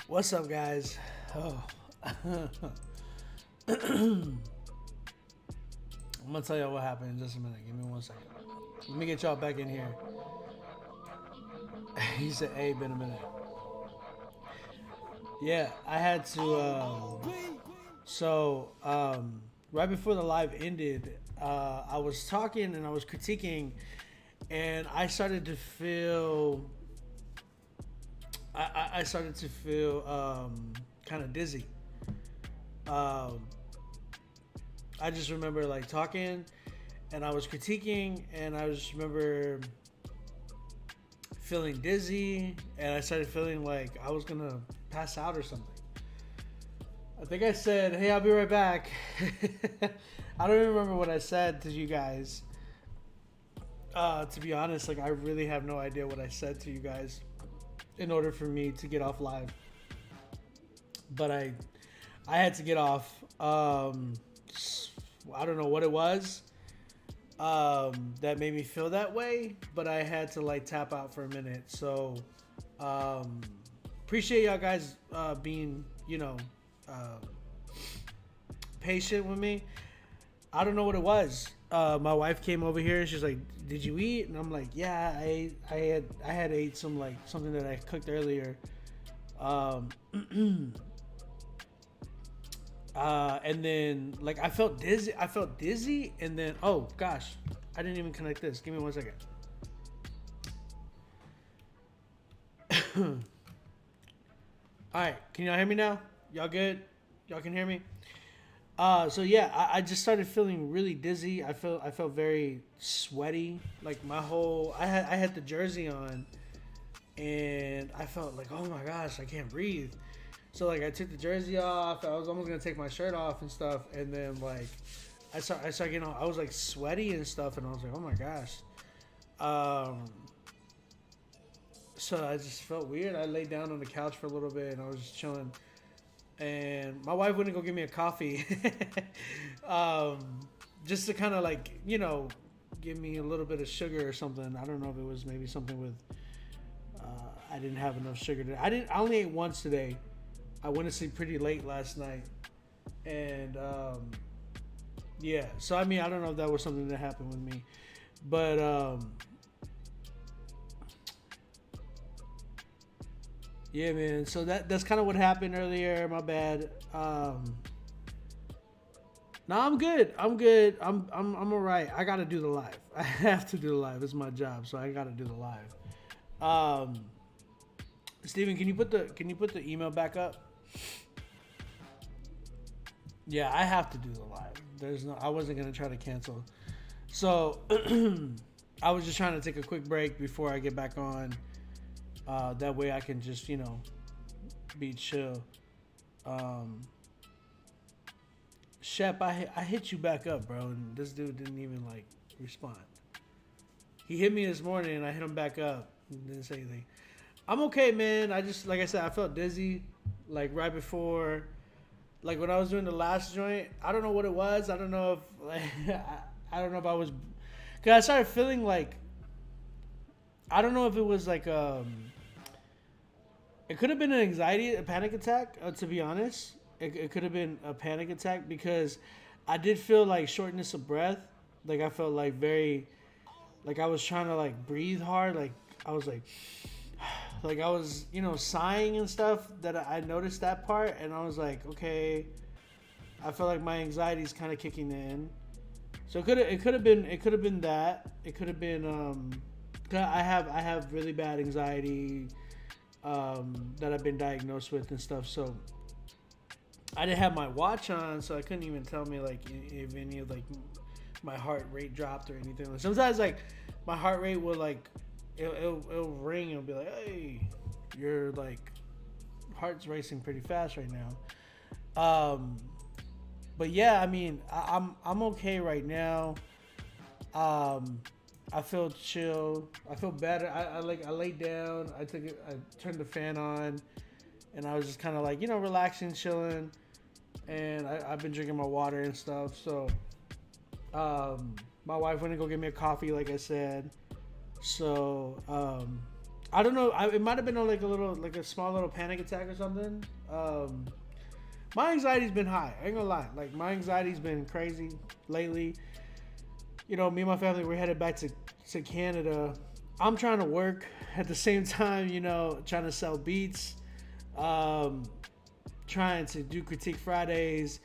What's up, guys? Oh, I'm gonna tell y'all what happened in just a minute. Give me 1 second. Let me get y'all back in here. He said, "Hey, been a minute." Yeah, I had to. Right before the live ended, I was talking and I was critiquing, and I started to feel. I started to feel kind of dizzy. Um, I just remember like talking, and I was critiquing, and I just remember feeling dizzy, and I started feeling like I was gonna pass out or something. I think I said, "Hey, I'll be right back." I don't even remember what I said to you guys. To be honest, like I really have no idea what I said to you guys in order for me to get off live. But I had to get off. I don't know what it was that made me feel that way, but I had to like tap out for a minute. So um, appreciate y'all guys being uh, patient with me. I don't know what it was. My wife came over here and she's like, "Did you eat?" And I'm like, "Yeah, I had ate some like something that I cooked earlier." Um, and then like I felt dizzy. And then oh gosh, I didn't even connect this. Give me 1 second. All right, can y'all hear me now? Y'all good? Y'all can hear me? So yeah, I just started feeling really dizzy. I felt very sweaty. Like I had the jersey on, and I felt like, oh my gosh, I can't breathe. So like I took the jersey off. I was almost gonna take my shirt off and stuff, and then like I started getting I was like sweaty and stuff, and I was like, oh my gosh. Um, so I just felt weird. I laid down on the couch for a little bit, and I was just chilling. And my wife wouldn't go get me a coffee, um, just to kind of like give me a little bit of sugar or something. I don't know if it was maybe something with I didn't have enough sugar today. I only ate once today. I went to sleep pretty late last night, and yeah. So I mean, I don't know if that was something that happened with me, but yeah, man. So that's kind of what happened earlier. My bad. No, I'm good. I'm good. I'm alright. I gotta do the live. I have to do the live. It's my job, so I gotta do the live. Um, Steven, can you put the email back up? Yeah, I have to do the live. There's no. I wasn't gonna try to cancel. So I was just trying to take a quick break before I get back on. That way I can just be chill. Um, Shep, I hit you back up, bro, and this dude didn't even like respond. He hit me this morning, and I hit him back up. And didn't say anything. I'm okay, man. I just like I said, I felt dizzy, like right before, like when I was doing the last joint. I don't know what it was. I don't know if like I don't know if I was, cause I started feeling like I don't know if it was like it could have been an anxiety, a panic attack. To be honest, it could have been a panic attack because I did feel like shortness of breath. Like I felt like very, like I was trying to like breathe hard. Like I was like I was sighing and stuff. That I noticed that part, and I was like, okay. I felt like my anxiety is kind of kicking in. So it could have been that. It could have been 'cause I have really bad anxiety that I've been diagnosed with and stuff. So I didn't have my watch on, so I couldn't even tell me like if any of like my heart rate dropped or anything. Like, sometimes like my heart rate will like it'll ring and it'll be like, hey, your like heart's racing pretty fast right now. But yeah, I mean I'm okay right now. Um, I feel chill. I feel better. I laid down. I turned the fan on, and I was just kind of like relaxing, chilling. And I've been drinking my water and stuff. So my wife went to go get me a coffee, like I said. So I don't know. It might have been like a little, like a small little panic attack or something. My anxiety's been high. I ain't gonna lie. Like my anxiety's been crazy lately. You know, me and my family we're headed back to Canada. I'm trying to work at the same time. You know, trying to sell beats, um, trying to do Critique Fridays,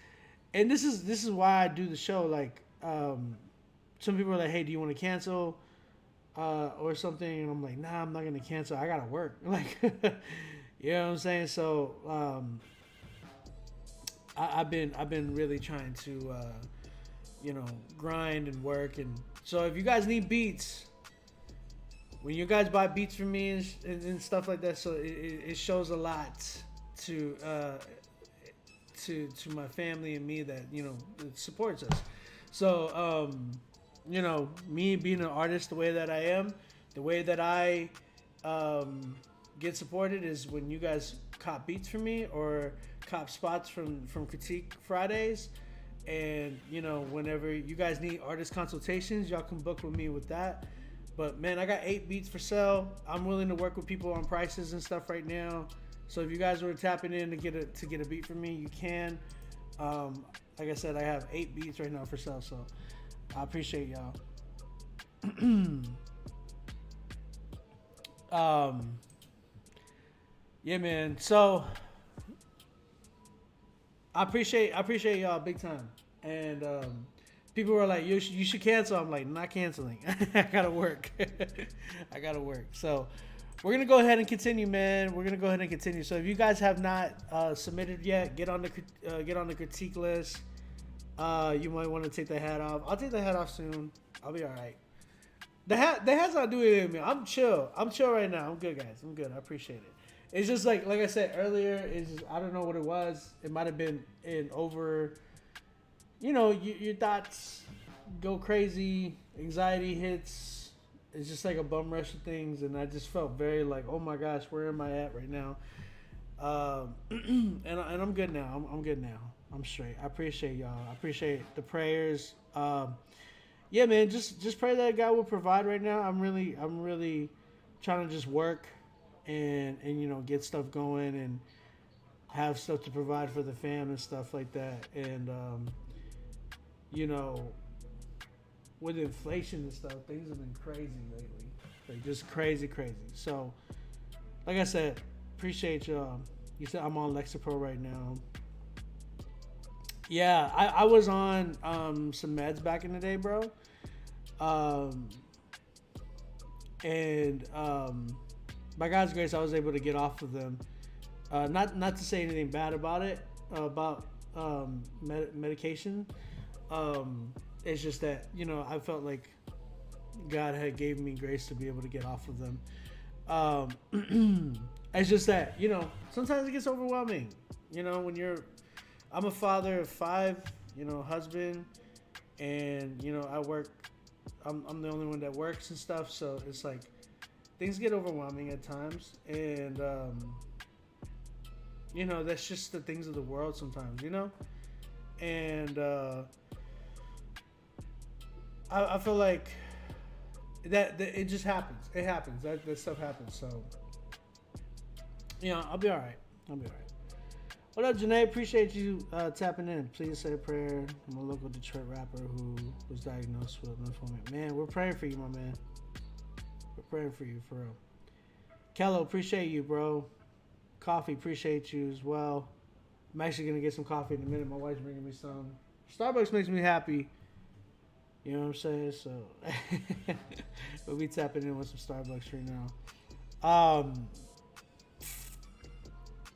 and this is why I do the show. Like, some people are like, "Hey, do you want to cancel?" Or something, and I'm like, nah, I'm not gonna cancel. I gotta work. Like, you know what I'm saying? So, I've been really trying to, grind and work. And so, if you guys need beats, when you guys buy beats from me and stuff like that, so it shows a lot to to my family and me that it supports us. So, me being an artist the way that I am, the way that I get supported is when you guys cop beats from me or cop spots from Critique Fridays. And, whenever you guys need artist consultations, y'all can book with me with that. But, man, I got 8 beats for sale. I'm willing to work with people on prices and stuff right now. So if you guys were tapping in to get a beat from me, you can. Like I said, I have 8 beats right now for sale. So I appreciate y'all. Yeah, man. So I appreciate y'all big time. And people were like, you should cancel. I'm like, not canceling. I gotta work. I gotta work. So we're gonna go ahead and continue, man. We're gonna go ahead and continue. So if you guys have not submitted yet, get on the critique list. You might want to take the hat off. I'll take the hat off soon. I'll be all right. The hat's not doing anything to me. I'm chill. I'm chill right now. I'm good, guys. I'm good. I appreciate it. It's just like I said earlier. It's just, I don't know what it was. It might have been in over. Your thoughts go crazy. Anxiety hits. It's just like a bum rush of things, and I just felt very like, oh my gosh, where am I at right now? And I'm good now. I'm good now. I'm straight. I appreciate y'all. I appreciate the prayers. Yeah, man. Just pray that God will provide right now. I'm really trying to just work and get stuff going and have stuff to provide for the fam and stuff like that. And with inflation and stuff, things have been crazy lately. Like just crazy. So, like I said, appreciate y'all. You said I'm on Lexapro right now. Yeah, I was on some meds back in the day, bro. And by God's grace, I was able to get off of them. Not to say anything bad about it, about medication. It's just that I felt like God had gave me grace to be able to get off of them. It's just that sometimes it gets overwhelming. When I'm a father of 5, husband, and I work. I'm the only one that works and stuff, so it's like things get overwhelming at times, and that's just the things of the world sometimes, and I feel like that it just happens. It happens. That stuff happens. So I'll be all right. What up, Janae? Appreciate you tapping in. Please say a prayer. I'm a local Detroit rapper who was diagnosed with lymphoma. Man, we're praying for you, my man. We're praying for you, for real. Kello, appreciate you, bro. Coffee, appreciate you as well. I'm actually going to get some coffee in a minute. My wife's bringing me some. Starbucks makes me happy. You know what I'm saying? So, we'll be tapping in with some Starbucks right now.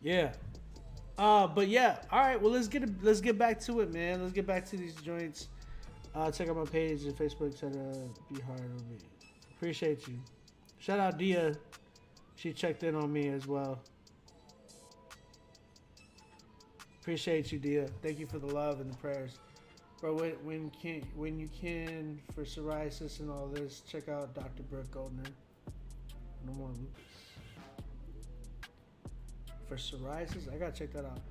Yeah. But yeah, all right. Well, let's get back to it, man. Let's get back to these joints. Check out my page and Facebook, etc. Be hard on me. Appreciate you. Shout out Dia. She checked in on me as well. Appreciate you, Dia. Thank you for the love and the prayers, bro. When you can for psoriasis and all this, check out Dr. Brooke Goldner. No more lupus. For psoriasis, I gotta check that out.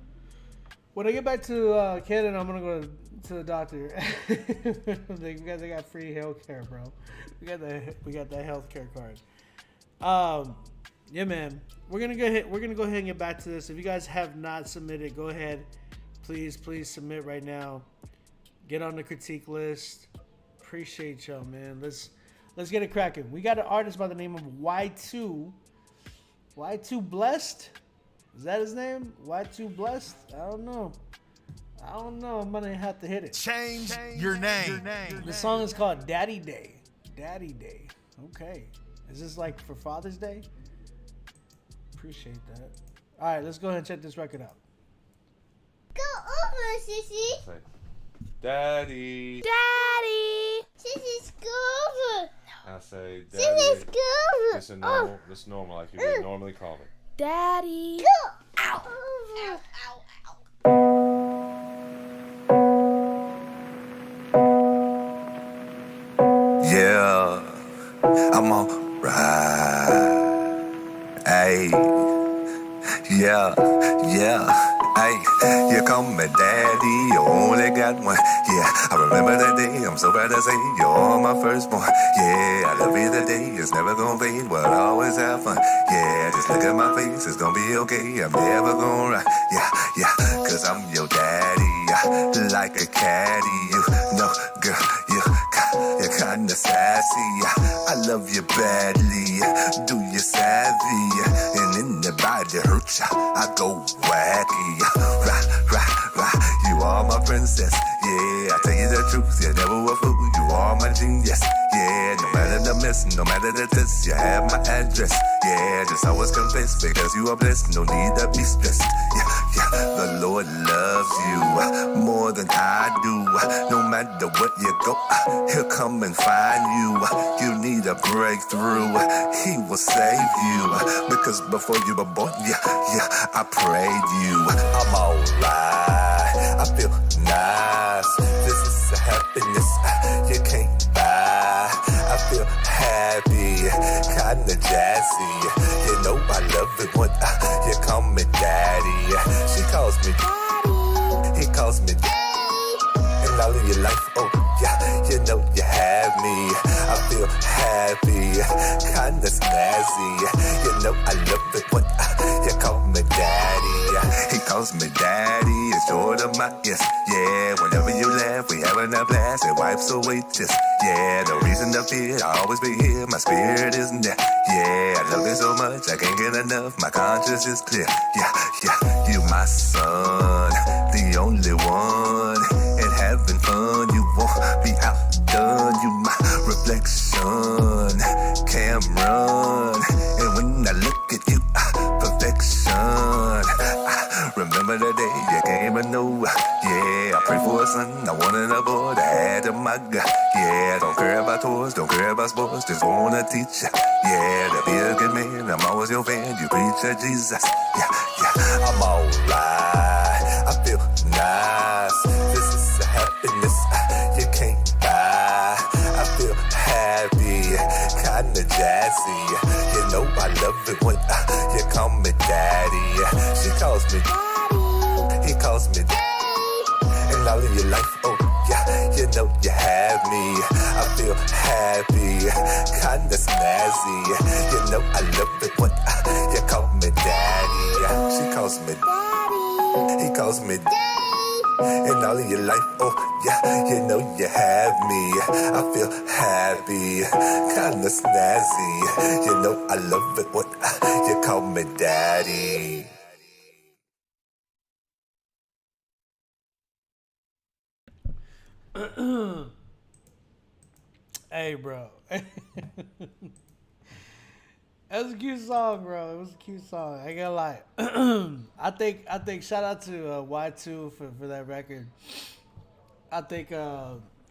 When I get back to Canada, I'm gonna go to the doctor. They got free healthcare, bro. We got that healthcare card. Yeah, man. We're gonna go ahead and get back to this. If you guys have not submitted, go ahead. Please submit right now. Get on the critique list. Appreciate y'all, man. Let's get it cracking. We got an artist by the name of Y2. Y2 Blessed? Is that his name? Y2 Blessed? I don't know. I'm gonna have to hit it. Change your name. The song is called Daddy Day. Daddy Day. Okay. Is this like for Father's Day? Appreciate that. All right, let's go ahead and check this record out. Go over, Sissy. Say, Daddy. Daddy. Sissy's go over. I say, Sissy's Daddy. go over. This is normal, like you would normally call me. Daddy. Go over. Ow, ow, ow. Yeah, I'm alright. Ayy, yeah, ayy. You call me daddy, you only got one. Yeah, I remember that day, I'm so proud to say you're my firstborn. Yeah, I love you the day, it's never gonna fade, we'll always have fun. Yeah, just look at my face, it's gonna be okay, I'm never gonna run. Yeah, cause I'm your daddy, like a caddy. You know, girl, you're kinda sassy. I love you badly. Do you savvy? And anybody hurt ya, I go wacky. Rah. You are my princess. Yeah, I tell you the truth. You're never a fool. You are my genius. Yeah, no matter the mess, no matter the test, you have my address. Yeah, just always confess because you are blessed. No need to be stressed. Yeah, the Lord loves you more than I do. No matter what you go, He'll come and find you. You need a breakthrough, He will save you. Because before you were born, yeah, I prayed you. I'm alright, I feel nice. This is a happiness you can't buy. I feel happy, kinda jazzy. You know I love it when you call me daddy. She calls me daddy, he calls me daddy. And all of your life, oh yeah, you know you have me. I feel happy, kinda snazzy. You know I love it when you call me daddy. He calls me daddy, it's short of my yes. Yeah, whenever you laugh, we having a blast. It wipes away tears. Yeah, no reason to fear, I'll always be here. My spirit is there. Yeah, I love you so much, I can't get enough. My conscience is clear. Yeah, you my son, the only one. And having fun, you won't be outdone. You my reflection, Cameron. And when I look at you, perfection. Remember the day you came and know. Yeah, I pray for a son, I wanted a boy to add to my God. Yeah, don't care about toys, don't care about sports, just wanna teach ya. Yeah, to be a good man, I'm always your fan. You preach at Jesus. Yeah, I'm alright. I feel nice. This is a happiness you can't buy. I feel happy, kinda jazzy. You know I love it when you call me daddy. She calls me daddy, he calls me daddy. And all of your life, oh yeah, you know you have me. I feel happy, kinda snazzy. You know I love it when you call me daddy. She calls me daddy, he calls me daddy. And all of your life, oh yeah, you know you have me. I feel happy, kinda snazzy. You know I love it when you call me daddy. Hey, bro. That was a cute song, bro. It was a cute song. I ain't gonna lie. I think shout out to Y2 for that record. I think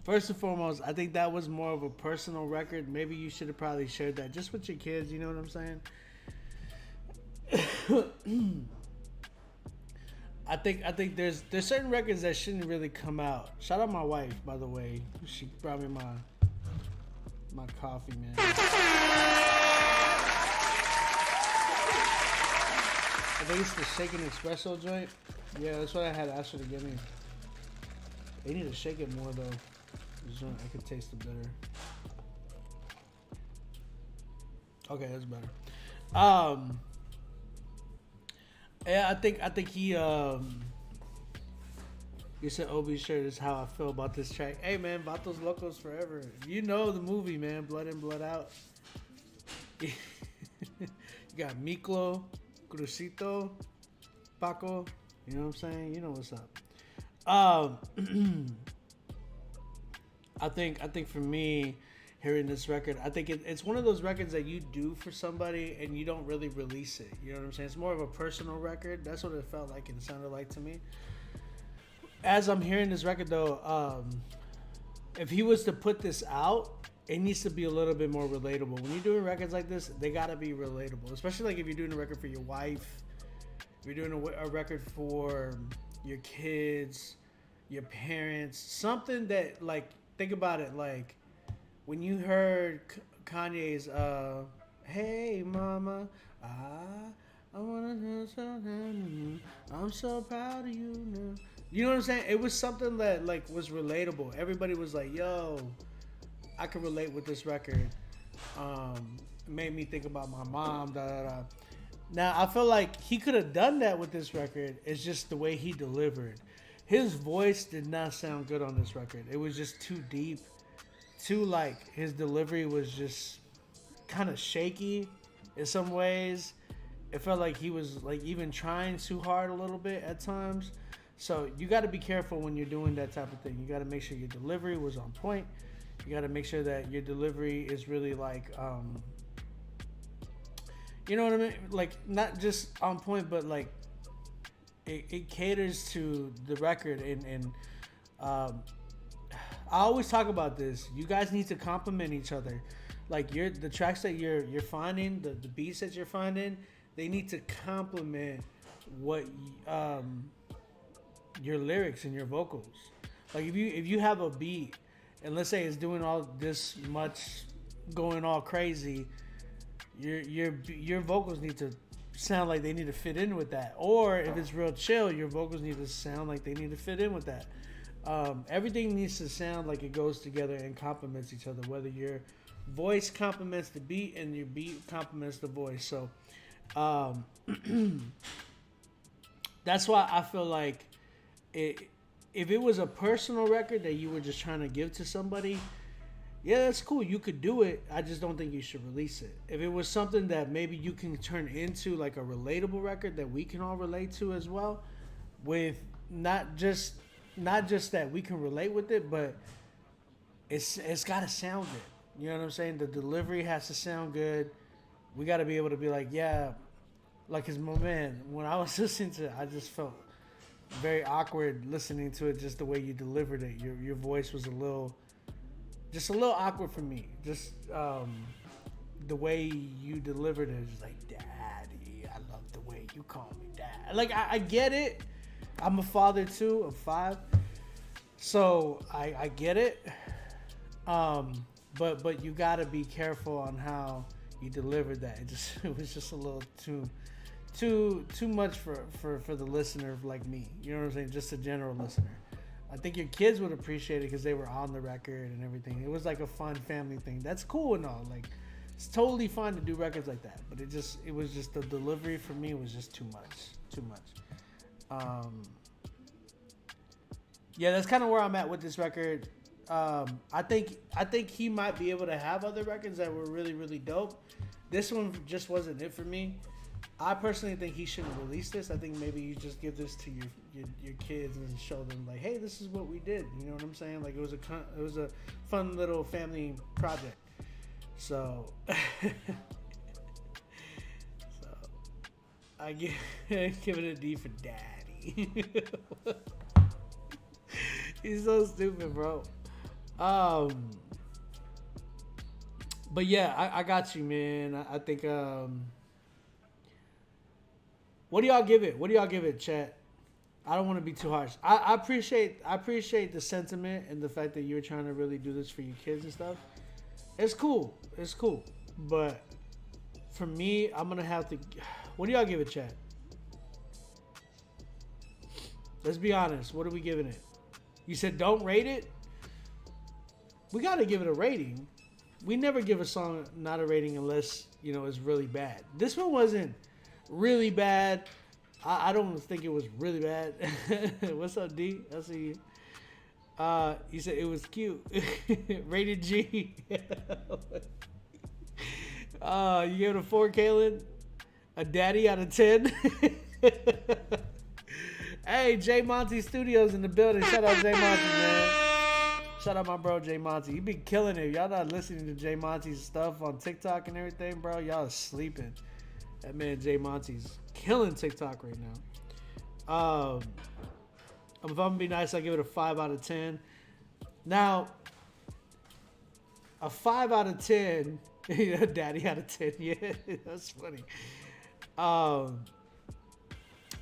first and foremost, I think that was more of a personal record. Maybe you should have probably shared that just with your kids. You know what I'm saying? I think there's certain records that shouldn't really come out. Shout out my wife, by the way. She brought me my coffee, man. I think it's the Shaken Espresso joint. Yeah, that's what I had asked her to give me. They need to shake it more though. I could taste the bitter. Okay, that's better. Yeah, I think he said Obi's shirt is how I feel about this track. Hey man, Vatos Locos forever. You know the movie, man. Blood in, blood out. You got Miklo, Crucito, Paco. You know what I'm saying? You know what's up. I think for me, hearing this record, I think it's one of those records that you do for somebody and you don't really release it. You know what I'm saying? It's more of a personal record. That's what it felt like and sounded like to me. As I'm hearing this record though, if he was to put this out, it needs to be a little bit more relatable. When you're doing records like this, they gotta be relatable. Especially like if you're doing a record for your wife, if you're doing a record for your kids, your parents, something that like, think about it, like when you heard Kanye's "Hey Mama, I wanna do something. I'm so proud of you now." You know what I'm saying? It was something that like was relatable. Everybody was like, "Yo, I can relate with this record." It made me think about my mom. Da da da. Now I feel like he could have done that with this record. It's just the way he delivered. His voice did not sound good on this record. It was just too deep. Too like his delivery was just kind of shaky in some ways. It felt like he was like even trying too hard a little bit at times. So you got to be careful when you're doing that type of thing. You got to make sure your delivery was on point. You got to make sure that your delivery is really like, you know what I mean? Like not just on point, but like it caters to the record. And I always talk about this. You guys need to complement each other. Like the tracks that you're finding, the beats that you're finding, they need to complement what your lyrics and your vocals. Like if you have a beat and let's say it's doing all this much, going all crazy, your vocals need to sound like they need to fit in with that. Or if it's real chill, your vocals need to sound like they need to fit in with that. Everything needs to sound like it goes together and complements each other, whether your voice complements the beat and your beat complements the voice. So that's why I feel like if it was a personal record that you were just trying to give to somebody, yeah, that's cool. You could do it. I just don't think you should release it. If it was something that maybe you can turn into like a relatable record that we can all relate to as well, with not just that we can relate with it, but it's got to sound good. You know what I'm saying? The delivery has to sound good. We got to be able to be like, yeah, like his man. When I was listening to it, I just felt very awkward listening to it, just the way you delivered it. Your voice was a little awkward for me. Just the way you delivered it, just like, Daddy, I love the way you call me Dad. Like I get it. I'm a father too of 5, so I get it. But you gotta be careful on how you delivered that. It was just a little too much for the listener like me. You know what I'm saying? Just a general listener. I think your kids would appreciate it because they were on the record and everything. It was like a fun family thing. That's cool and all. Like it's totally fine to do records like that. But it was just the delivery for me was just too much. Yeah, that's kind of where I'm at with this record. I think he might be able to have other records that were really, really dope. This one just wasn't it for me. I personally think he shouldn't release this. I think maybe you just give this to your kids and show them like, hey, this is what we did. You know what I'm saying? Like it was a fun little family project. So, I give it a D for Daddy. He's so stupid, bro. But yeah, I got you, man. I think what do y'all give it? What do y'all give it, chat? I don't want to be too harsh. I appreciate the sentiment and the fact that you're trying to really do this for your kids and stuff. It's cool. But for me, I'm gonna have to. What do y'all give it, chat? Let's be honest. What are we giving it? You said don't rate it. We gotta give it a rating. We never give a song not a rating unless it's really bad. This one wasn't really bad. I don't think it was really bad. What's up, D? I see you. You said it was cute. Rated G. You gave it a 4, Kaylin? A daddy out of 10? Hey, J Monty Studios in the building. Shout out J Monty, man. Shout out my bro J Monty. He been killing it. Y'all not listening to J Monty's stuff on TikTok and everything, bro. Y'all are sleeping. That man J Monty's killing TikTok right now. If I'm gonna be nice, I give it a 5 out of 10. Now, a 5 out of 10, daddy out of 10, yeah, that's funny.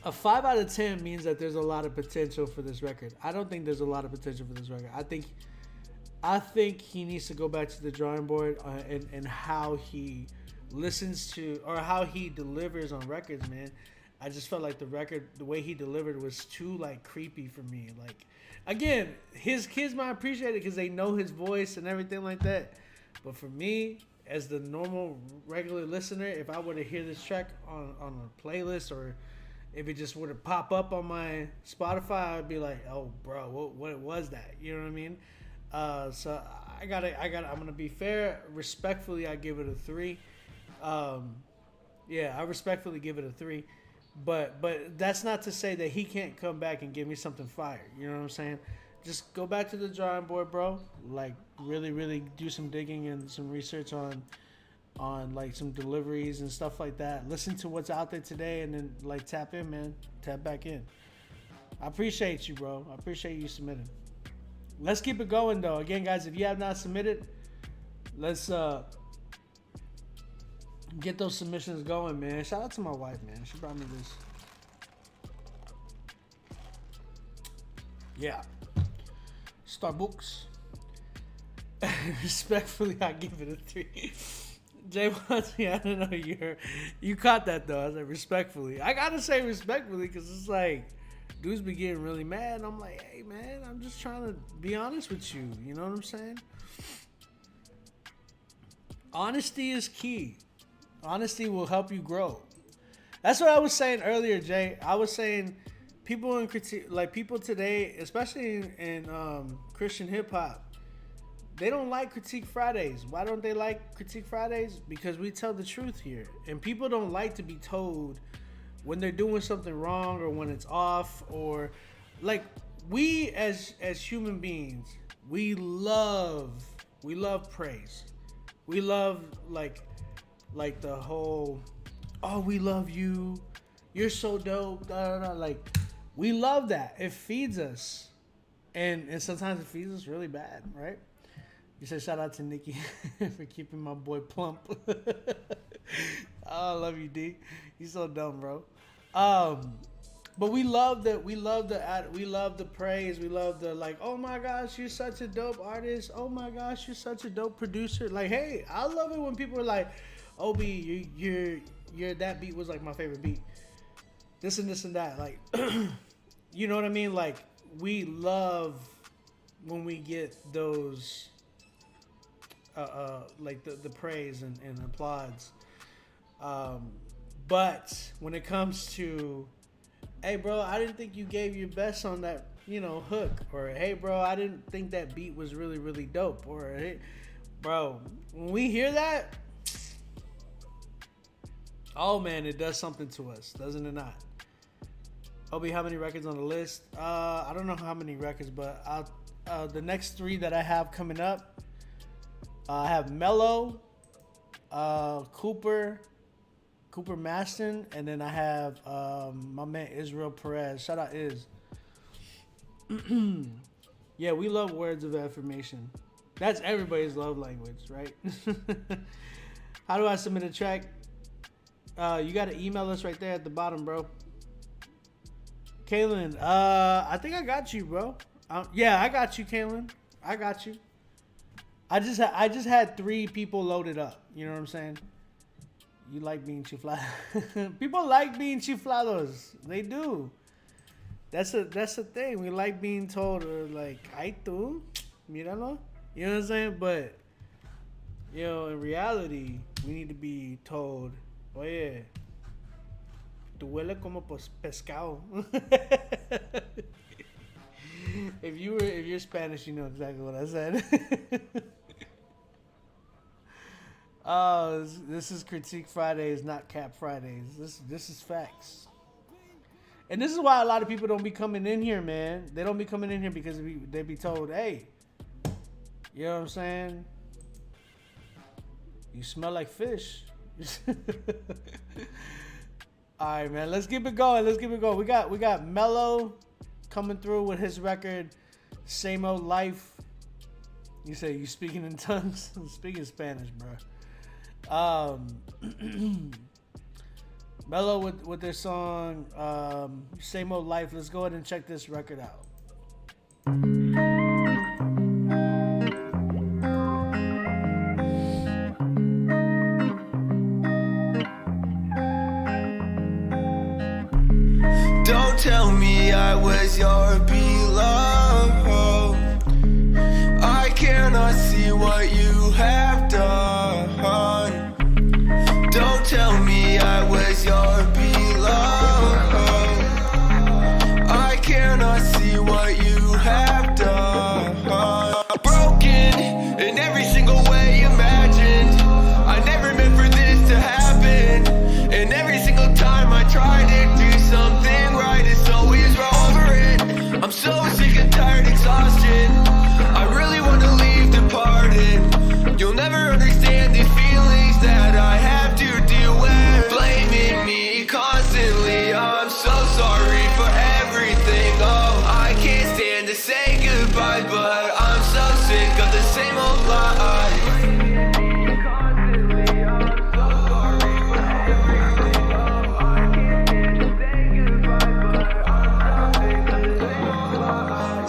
A 5 out of 10 means that there's a lot of potential for this record. I don't think there's a lot of potential for this record. I think he needs to go back to the drawing board and how he listens to or how he delivers on records, man. I just felt like the record, the way he delivered was too like creepy for me. Like, again, his kids might appreciate it because they know his voice and everything like that. But for me, as the normal regular listener, if I were to hear this track on a playlist or if it just were to pop up on my Spotify, I'd be like, oh, bro, what was that? You know what I mean? So I'm gonna be fair. Respectfully, I give it a 3. I respectfully give it a 3. But that's not to say that he can't come back and give me something fire. You know what I'm saying? Just go back to the drawing board, bro. Like really, really do some digging and some research on like some deliveries and stuff like that. Listen to what's out there today and then like tap in, man. Tap back in. I appreciate you, bro. I appreciate you submitting. Let's keep it going though. Again, guys, if you have not submitted, let's get those submissions going, man. Shout out to my wife, man. She brought me this. Yeah. Starbucks. Respectfully, I give it a 3. Jay wants me. I don't know. You caught that though. I said respectfully. I gotta say respectfully because it's like dudes be getting really mad. And I'm like, hey man, I'm just trying to be honest with you. You know what I'm saying? Honesty is key. Honesty will help you grow. That's what I was saying earlier, Jay. I was saying people in critique, like people today, especially in Christian hip hop, they don't like Critique Fridays. Why don't they like Critique Fridays? Because we tell the truth here, and people don't like to be told when they're doing something wrong or when it's off, or like we as human beings, we love praise. We love like the whole, oh, we love you, you're so dope, da, da, da. Like we love that. It feeds us, and sometimes it feeds us really bad, right? You said shout out to Nikki for keeping my boy plump. Oh, I love you, D. You so dumb, bro. But we love that. We love the praise. We love the like. Oh my gosh, you're such a dope artist. Oh my gosh, you're such a dope producer. Like, hey, I love it when people are like, Obi, you're that beat was like my favorite beat. This and this and that. Like, you know what I mean? Like, we love when we get those. Like the praise and applause. But when it comes to, hey bro, I didn't think you gave your best on that, hook. Or hey bro, I didn't think that beat was really, really dope. Or hey, bro, when we hear that, oh man, it does something to us, doesn't it not? Obi, how many records on the list? I don't know how many records, but the next 3 that I have coming up, I have Mello, Cooper Maston, and then I have my man Israel Perez. Shout out Iz. Yeah, we love words of affirmation. That's everybody's love language, right? How do I submit a track? You got to email us right there at the bottom, bro. Kaylin, I think I got you, bro. Yeah, I got you, Kaylin. I got you. I just had 3 people loaded up. You know what I'm saying? You like being chiflados. People like being chiflados. They do. That's the thing. We like being told, like, ay tú, míralo. You know what I'm saying? But, you know, in reality, we need to be told, oye, tú huele como pescado. If you're Spanish, you know exactly what I said. Oh, this is Critique Fridays, not Cap Fridays. This is facts. And this is why a lot of people don't be coming in here, man. They don't be coming in here because they be told, hey, you know what I'm saying? You smell like fish. All right, man. Let's keep it going. We got Mello coming through with his record, Same Old Life. You say you speaking in tongues? I'm speaking Spanish, bro. Mello with their song Same Old Life. Let's go ahead and check this record out. Don't tell me I was your beloved. I cannot see what you have done. Don't tell me I was your beloved. I cannot see what you have done. Broken in every single way imagined. I never meant for this to happen. And every single time I try to do something right, it's always wrong. Over it, I'm so sick and tired, exhaustion. I really want to leave departed. You'll never understand these feelings that I have to deal with. Blaming me constantly, I'm so sorry for everything. Oh, I can't stand to say goodbye, but I'm so sick of the same old lie.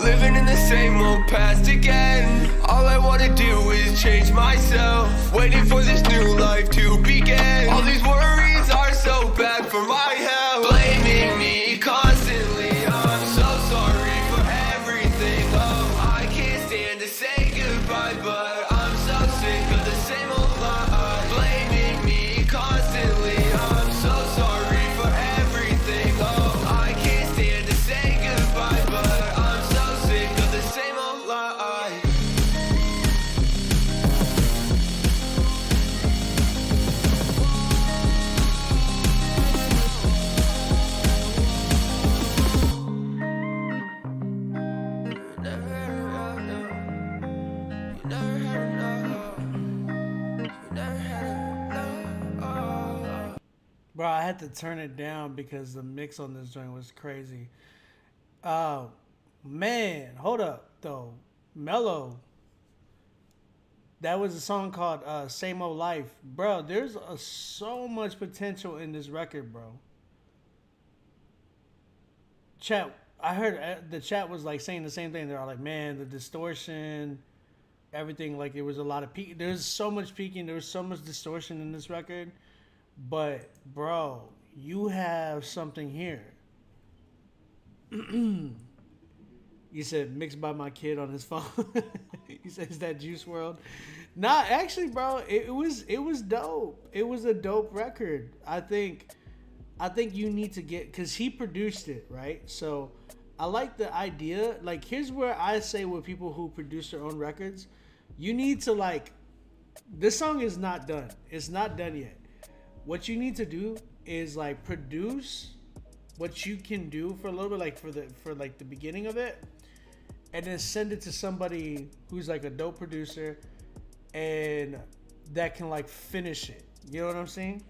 Living in the same old past again. All I wanna do is change myself. Waiting for this new life to begin. All these worries are so bad for my health. Blaming me constantly. I'm so sorry for everything. Oh, I can't stand to say goodbye, but I'm so sick of the same old lie. Blaming me constantly. I'm so sorry for everything. Oh, I can't stand to say goodbye, but I'm so sick of the same old lie. Bro, I had to turn it down because the mix on this joint was crazy. Oh, man. Hold up, though. Mello. That was a song called Same Old Life. Bro, there's so much potential in this record, bro. Chat, I heard the chat was like saying the same thing. They're all like, man, the distortion, everything. Like, there was a lot of peak. There's so much peaking. There was so much distortion in this record. But, bro, you have something here. You said mixed by my kid on his phone. He says that Juice WRLD. Nah, actually, bro, it was dope. It was a dope record. I think you need to get, because he produced it, right? So I like the idea. Like, here's where I say with people who produce their own records, you need to, like, this song is not done. It's not done yet. What you need to do is, like, produce what you can do for a little bit, like for the beginning of it, and then send it to somebody who's like a dope producer and that can like finish it. You know what I'm saying?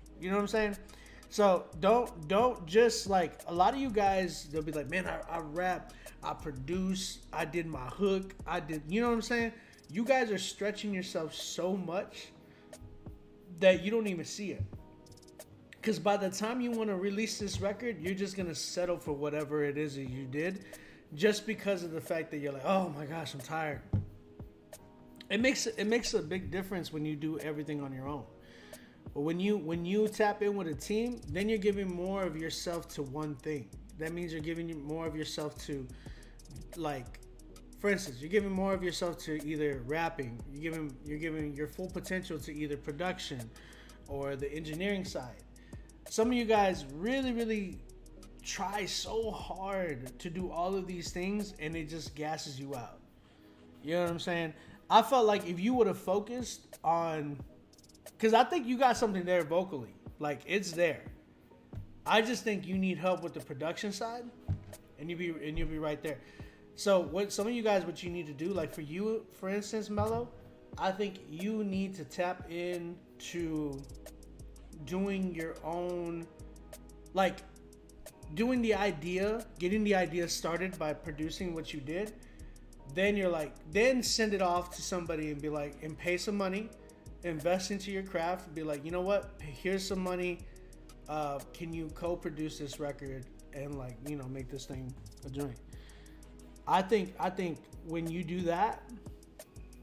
So don't just, like, a lot of you guys, they'll be like, man, I rap, I produce, I did my hook, I did, you know what I'm saying? You guys are stretching yourself so much that you don't even see it. Because by the time you want to release this record, you're just going to settle for whatever it is that you did, just because of the fact that you're like, oh my gosh, I'm tired. It makes a big difference when you do everything on your own. But when you tap in with a team, then you're giving more of yourself to one thing. That means you're giving more of yourself to, like, for instance, you're giving more of yourself to either rapping. You're giving your full potential to either production or the engineering side. Some of you guys really, really try so hard to do all of these things, and it just gasses you out. You know what I'm saying? I felt like if you would have focused on, because I think you got something there vocally, like it's there. I just think you need help with the production side, and you'll be right there. So what some of you guys, what you need to do, like for you, for instance, Mello, I think you need to tap into doing your own, like doing the idea, getting the idea started by producing what you did. Then you're like, then send it off to somebody and be like, and pay some money, invest into your craft, be like, you know what, here's some money. Can you co-produce this record and like, you know, make this thing a joint? I think when you do that,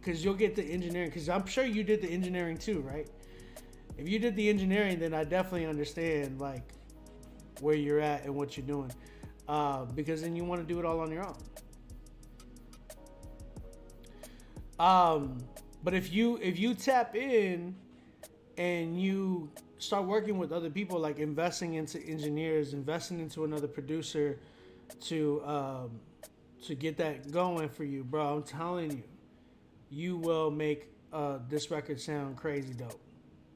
because you'll get the engineering, because I'm sure you did the engineering too, right? If you did the engineering, then I definitely understand like where you're at and what you're doing, because then you want to do it all on your own. But if you tap in and you start working with other people, like investing into engineers, investing into another producer to get that going for you, bro, I'm telling you, you will make this record sound crazy dope.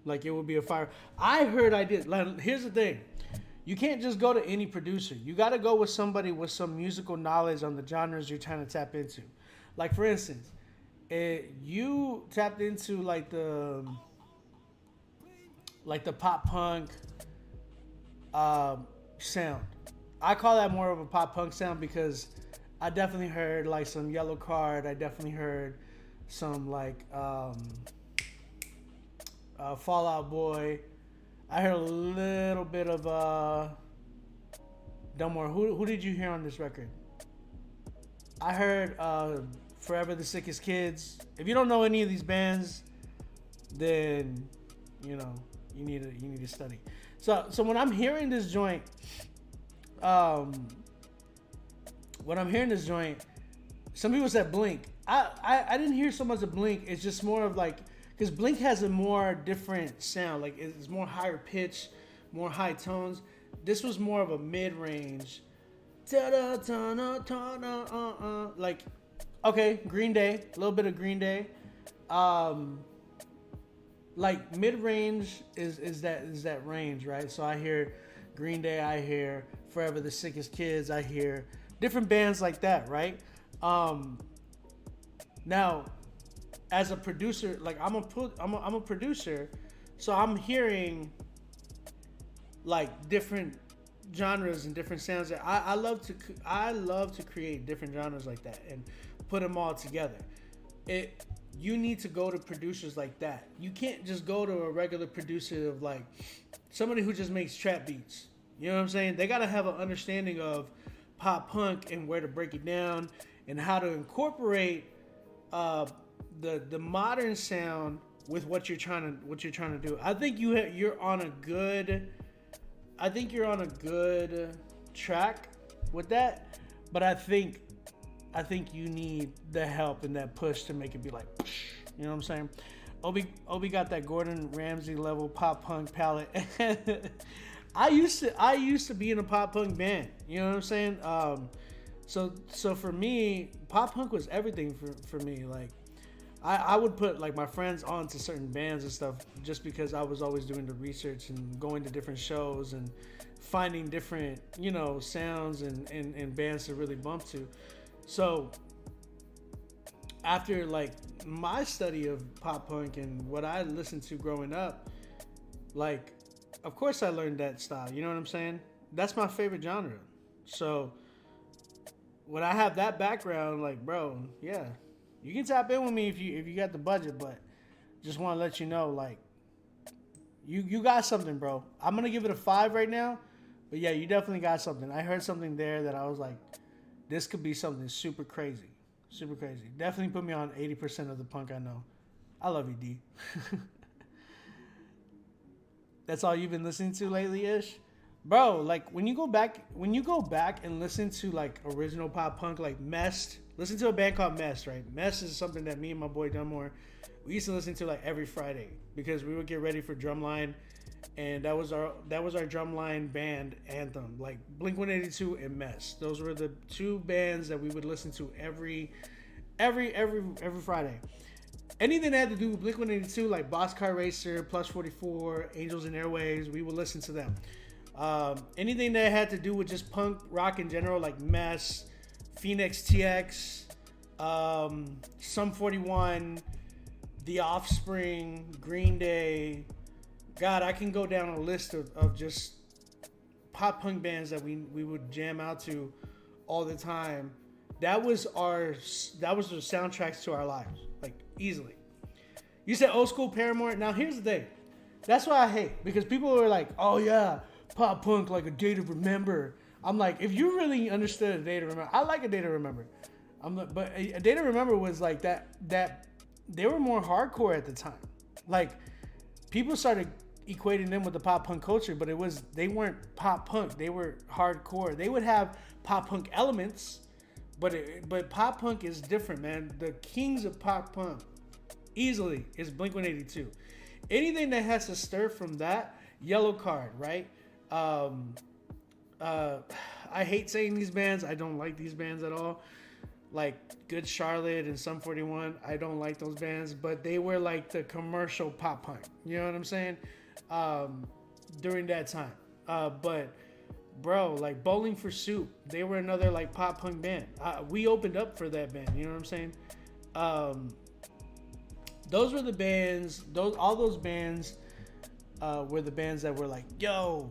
Like it will be a fire. I heard ideas. Like, here's the thing. You can't just go to any producer. You got to go with somebody with some musical knowledge on the genres you're trying to tap into. Like for instance, you tapped into like the pop punk sound. I call that more of a pop punk sound because I definitely heard like some Yellow Card. I definitely heard some like Fall Out Boy. I heard a little bit of Dumb. Who did you hear on this record? I heard Forever the Sickest Kids. If you don't know any of these bands, then you know you need to study. So when I'm hearing this joint, some people said Blink. I didn't hear so much of Blink. It's just more of like, because Blink has a more different sound. Like it's more higher pitch, more high tones. This was more of a mid-range. Like, okay, Green Day, a little bit of Green Day. Like mid-range is that range, right? So I hear Green Day, I hear Forever the Sickest Kids, I hear different bands like that, right? Now, as a producer, like I'm a producer, so I'm hearing like different genres and different sounds. That I love to create different genres like that and put them all together. You need to go to producers like that. You can't just go to a regular producer of like somebody who just makes trap beats. You know what I'm saying? They gotta have an understanding of pop punk and where to break it down and how to incorporate the modern sound with what you're trying to do. I think you're on a good track with that, but I think you need the help and that push to make it be like, you know what I'm saying? Obi got that Gordon Ramsay level pop punk palette. I used to be in a pop punk band. You know what I'm saying? So for me, pop punk was everything for me. Like I would put like my friends onto certain bands and stuff just because I was always doing the research and going to different shows and finding different, you know, sounds and bands to really bump to. So after like my study of pop punk and what I listened to growing up, like of course I learned that style. You know what I'm saying? That's my favorite genre. So when I have that background, like bro, yeah, you can tap in with me if you got the budget, but just want to let you know, like you got something, bro. I'm gonna give it a 5 right now, but yeah, you definitely got something. I heard something there that I was like, this could be something super crazy. Super crazy. Definitely put me on 80% of the punk I know. I love you, D. That's all you've been listening to lately, Ish? bro, like when you go back and listen to like original pop punk, like Mest, listen to a band called Mest, right? Mest is something that me and my boy Dunmore, we used to listen to like every Friday because we would get ready for Drumline, and that was our Drumline band anthem, like Blink-182 and Mest. Those were the two bands that we would listen to every Friday. Anything that had to do with Blink-182, like Boxcar Racer, Plus 44, Angels and Airwaves, we would listen to them. Anything that had to do with just punk rock in general, like Mess, Phoenix TX, Sum 41, The Offspring, Green Day. God, I can go down a list of just pop punk bands that we would jam out to all the time. That was the soundtracks to our lives, like easily. You said old school Paramore. Now here's the thing. That's what I hate, because people are like, oh yeah, pop punk like A Day to Remember. I'm like, if you really understood A Day to Remember, I like A Day to Remember. But A Day to Remember was like that they were more hardcore at the time. Like people started equating them with the pop punk culture, but they weren't pop punk. They were hardcore. They would have pop punk elements, but pop punk is different, man. The kings of pop punk easily is Blink-182. Anything that has to stir from that, Yellow Card, right? I hate saying these bands. I don't like these bands at all. Like Good Charlotte and Sum 41, I don't like those bands, but they were like the commercial pop punk. You know what I'm saying? During that time. But bro, like Bowling for Soup, they were another like pop punk band. We opened up for that band. You know what I'm saying? Those were the bands. All those bands were the bands that were like, yo,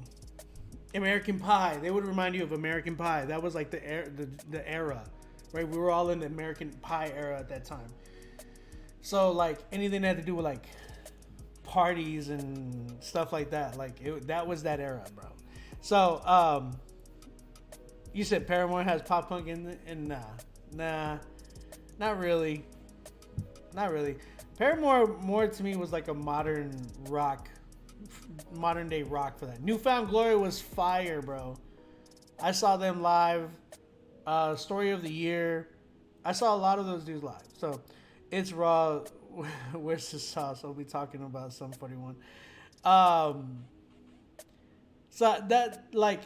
American Pie. They would remind you of American Pie. That was like the era, right? We were all in the American Pie era at that time. So like anything that had to do with like parties and stuff like that, like that was that era, bro. So you said Paramore has pop punk in it, and nah, not really. Paramore more to me was like a modern day rock for that. Newfound Glory was fire, bro. I saw them live. Story of the Year. I saw a lot of those dudes live. So it's raw. Where's the sauce? I'll be talking about Sum 41. So that, like,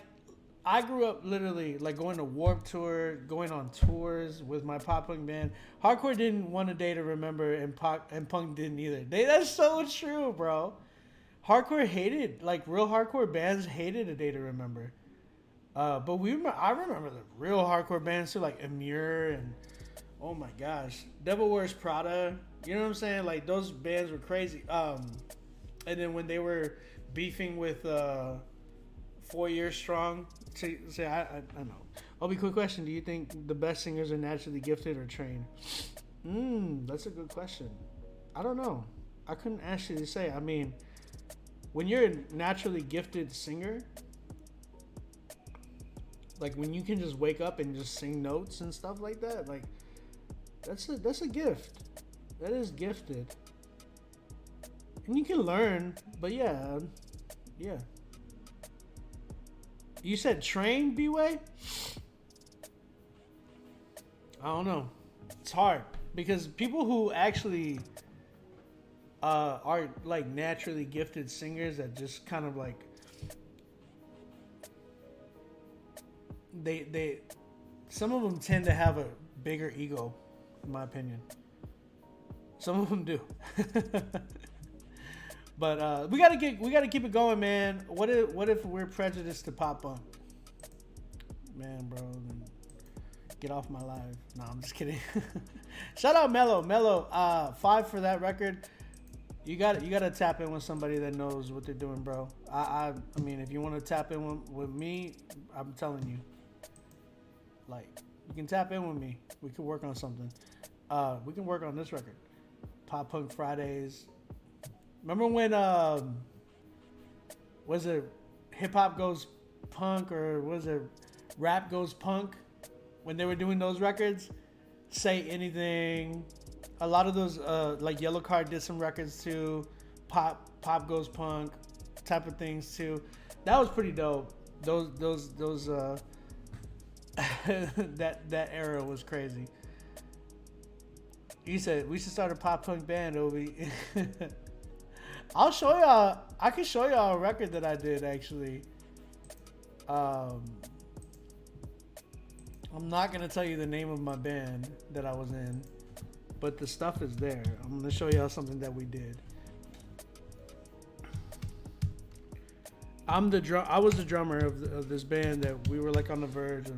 I grew up literally like going to Warped Tour, going on tours with my pop punk band. Hardcore didn't want A Day to Remember, and punk didn't either. That's so true, bro. Hardcore hated, like real hardcore bands hated A Day to Remember. But I remember the real hardcore bands too, like Amur and oh my gosh, Devil Wears Prada. You know what I'm saying? Like those bands were crazy. And then when they were beefing with 4 Years Strong, I don't know. Obi, quick question: do you think the best singers are naturally gifted or trained? That's a good question. I don't know. I couldn't actually say. I mean, when you're a naturally gifted singer, like when you can just wake up and just sing notes and stuff like that, like that's a gift. That is gifted. And you can learn, but yeah. You said train, B-Way? I don't know. It's hard because people who actually are like naturally gifted singers that just kind of like they some of them tend to have a bigger ego, in my opinion. Some of them do. But we gotta keep it going, man. What if we're prejudiced to pop punk? Man, bro, then get off my live. No, I'm just kidding. Shout out Mello. 5 for that record. You gotta tap in with somebody that knows what they're doing, bro. I mean, if you want to tap in with me, I'm telling you, like, you can tap in with me. We can work on something. We can work on this record. Pop Punk Fridays. Remember when was it Hip Hop Goes Punk, or was it Rap Goes Punk, when they were doing those records? Say Anything. A lot of those like Yellow Card did some records too. Pop Goes Punk type of things too. That was pretty dope. those that era was crazy. He said we should start a pop punk band, Obi. I'll show y'all. I can show y'all a record that I did actually. I'm not gonna tell you the name of my band that I was in, but the stuff is there. I'm gonna show y'all something that we did. I was the drummer of this band that we were like on the verge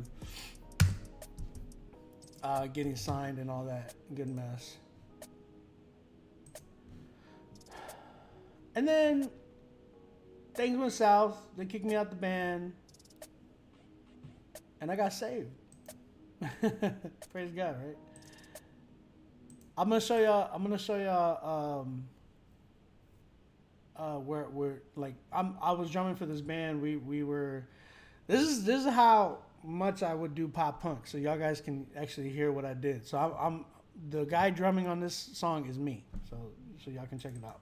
of getting signed and all that. Good mess. And then things went south. They kicked me out the band, and I got saved. Praise God, right? I'm gonna show y'all. Where like I was drumming for this band. We were. This is how much I would do pop punk. So y'all guys can actually hear what I did. So I'm the guy drumming on this song is me. So y'all can check it out.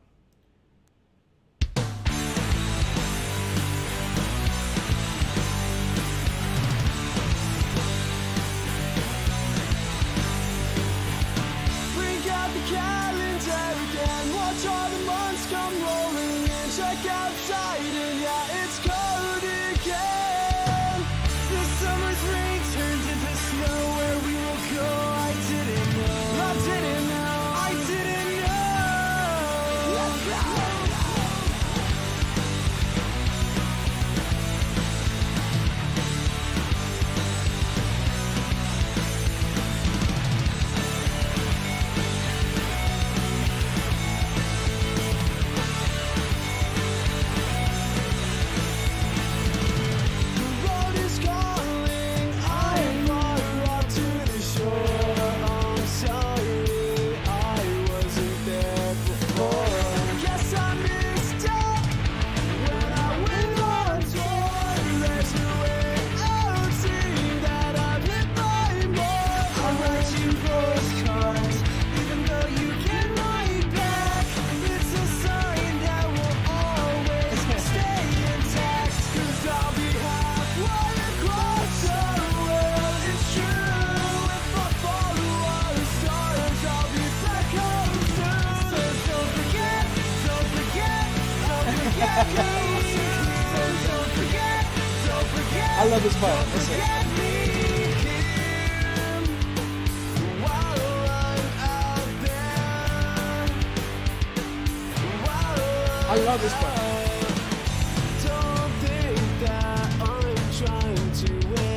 Bring out the calendar again. Watch all the months come rolling in. Check outside and yeah, it's cold again. The summer's rain turns into snow. Where we will go, I didn't know. I didn't know. I didn't know. Let's go. The road is calling. I walk to the shore. I'm sorry I wasn't there before. Guess I missed out when I went on tour. There's a way out, see that I've hit my mark. I write you postcards, even though you can't write back. It's a sign that will always stay intact. 'Cause I'll be halfway across the world. It's true. If I follow all the stars, I'll be back home soon. So don't forget me. So don't forget I love this part. Listen. forget me here while I'm out there. I love this part. Don't think that I'm trying to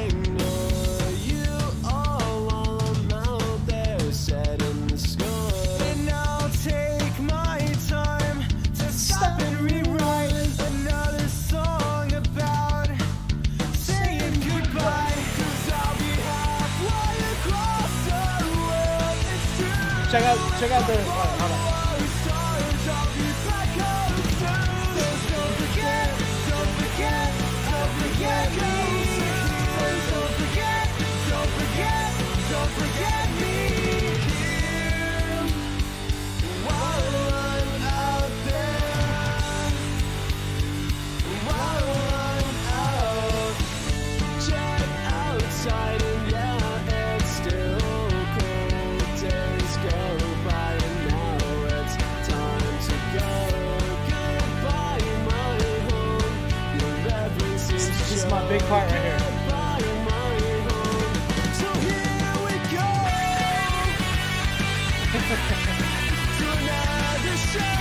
ignore you all while I'm out there setting the score. And I'll take my time to stop and rewrite another song about saying goodbye. 'Cause I'll be halfway across the world. It's true. Check out the. Hold on. Outside and yeah, it's still cold. Days go by and now it's time to go. Goodbye, my home. Your reverence is This is my big part right here. Goodbye, my home. So here we go to another show.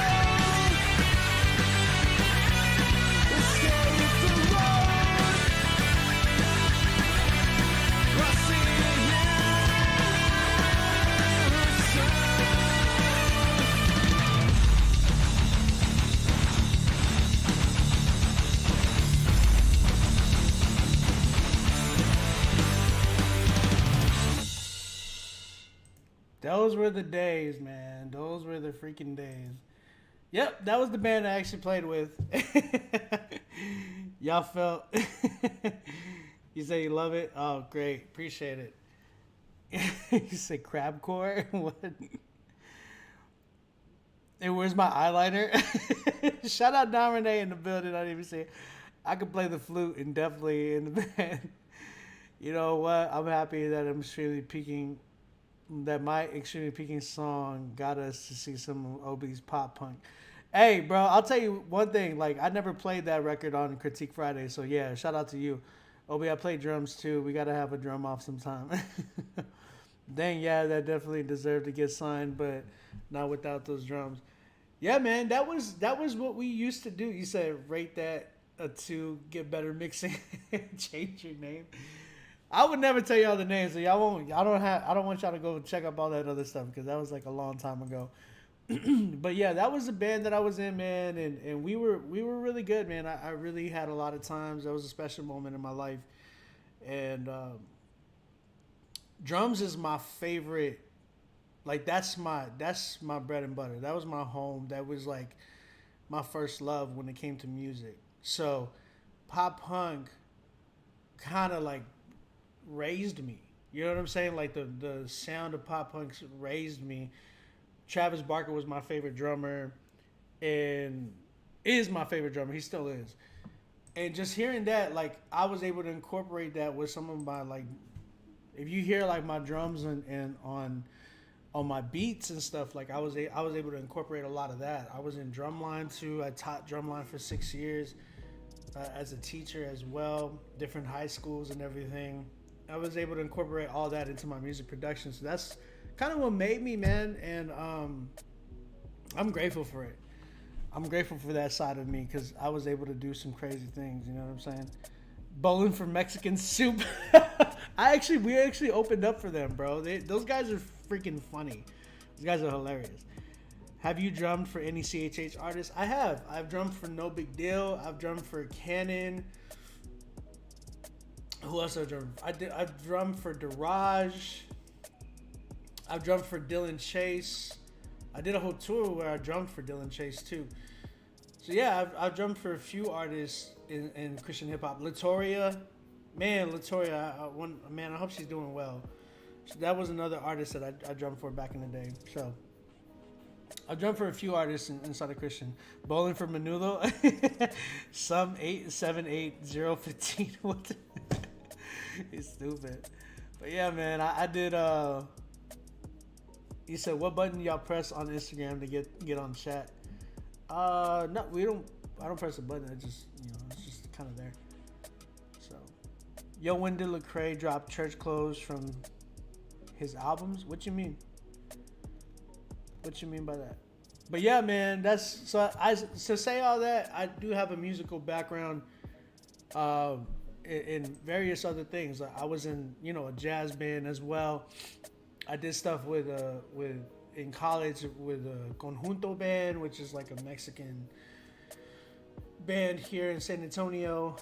Escape the road. I see Those were the days, man. Those were the freaking days. Yep, that was the band I actually played with. Y'all felt. You say you love it? Oh, great. Appreciate it. You say crabcore? What? And where's my eyeliner? Shout out Don Renee in the building. I didn't even say it. I could play the flute indefinitely in the band. You know what? I'm happy that that my extremely peaking song got us to see some of Obi's pop punk. Hey, bro, I'll tell you one thing. Like, I never played that record on Critique Friday, so yeah, shout out to you. Obi, I play drums too. We gotta have a drum off sometime. Dang, yeah, that definitely deserved to get signed, but not without those drums. Yeah, man, that was what we used to do. You said rate that a 2, get better mixing, change your name. I would never tell y'all the names, so y'all won't. I don't want y'all to go check up all that other stuff because that was like a long time ago. But yeah, that was the band that I was in, man, and we were really good, man. I really had a lot of times. That was a special moment in my life, and drums is my favorite. Like that's my bread and butter. That was my home. That was like my first love when it came to music. So pop punk kind of like raised me. You know what I'm saying? Like the sound of pop punk raised me. Travis Barker was my favorite drummer and is my favorite drummer. He still is. And just hearing that, like, I was able to incorporate that with some of my, like, if you hear like my drums and on my beats and stuff, like I was able to incorporate a lot of that. I was in drumline too. I taught drumline for 6 years as a teacher as well, different high schools and everything. I was able to incorporate all that into my music production. So that's kind of what made me, man. And I'm grateful for it. I'm grateful for that side of me because I was able to do some crazy things. You know what I'm saying? Bowling for Mexican soup. We actually opened up for them, bro. Those guys are freaking funny. These guys are hilarious. Have you drummed for any CHH artists? I have. I've drummed for No Big Deal. I've drummed for Cannon. Who else have I drummed? I've drummed for Daraj. I've drummed for Dylan Chase. I did a whole tour where I drummed for Dylan Chase too. So yeah, I've drummed for a few artists in Christian hip hop. Latoria, I hope she's doing well. So that was another artist that I drummed for back in the day. So I drummed for a few artists inside of Christian. Bowling for Menudo. Some 878015. What? He's stupid. But yeah, man, I did. You said what button y'all press on Instagram to get on chat? No, we don't. I don't press a button. It's just it's just kind of there. So, yo, when did Lecrae drop Church Clothes from his albums? What you mean? What you mean by that? But yeah, man, that's so. To say all that, I do have a musical background. In various other things. I was in a jazz band as well. I did stuff with in college with a Conjunto band, which is like a Mexican band here in San Antonio.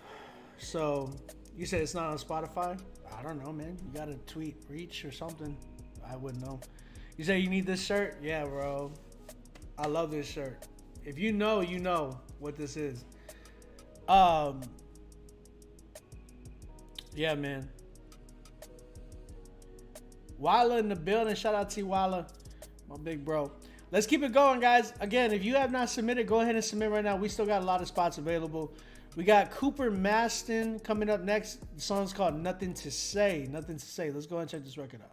So you said it's not on Spotify? I don't know, man. You gotta tweet Reach or something. I wouldn't know. You say you need this shirt? Yeah, bro. I love this shirt. If you know what this is. Yeah, man. Walla in the building. Shout out to Walla, my big bro. Let's keep it going, guys. Again, if you have not submitted, go ahead and submit right now. We still got a lot of spots available. We got Cooper Maston coming up next. The song's called Nothing to Say. Nothing to Say. Let's go and check this record out.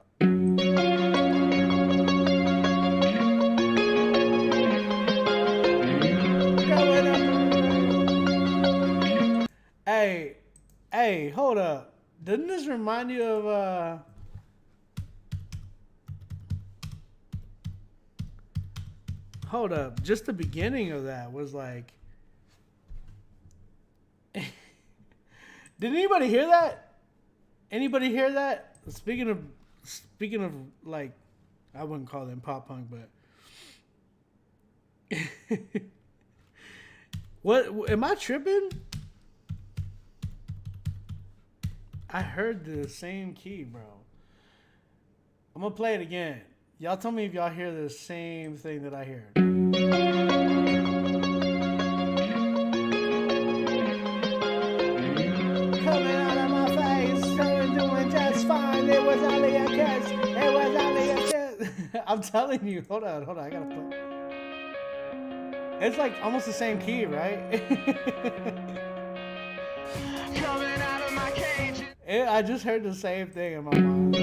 Hey, hold up. Doesn't this remind you of hold up, just the beginning of that was like did anybody hear that? Anybody hear that? Speaking of like, I wouldn't call them pop punk, but what am I tripping? I heard the same key, bro. I'm gonna play it again. Y'all tell me if y'all hear the same thing that I hear. Coming out of my face, doing just fine. It was only a kiss. It was only a kiss. I'm telling you. Hold on. I gotta put. It's like almost the same key, right? coming out of my cage. I just heard the same thing in my mind.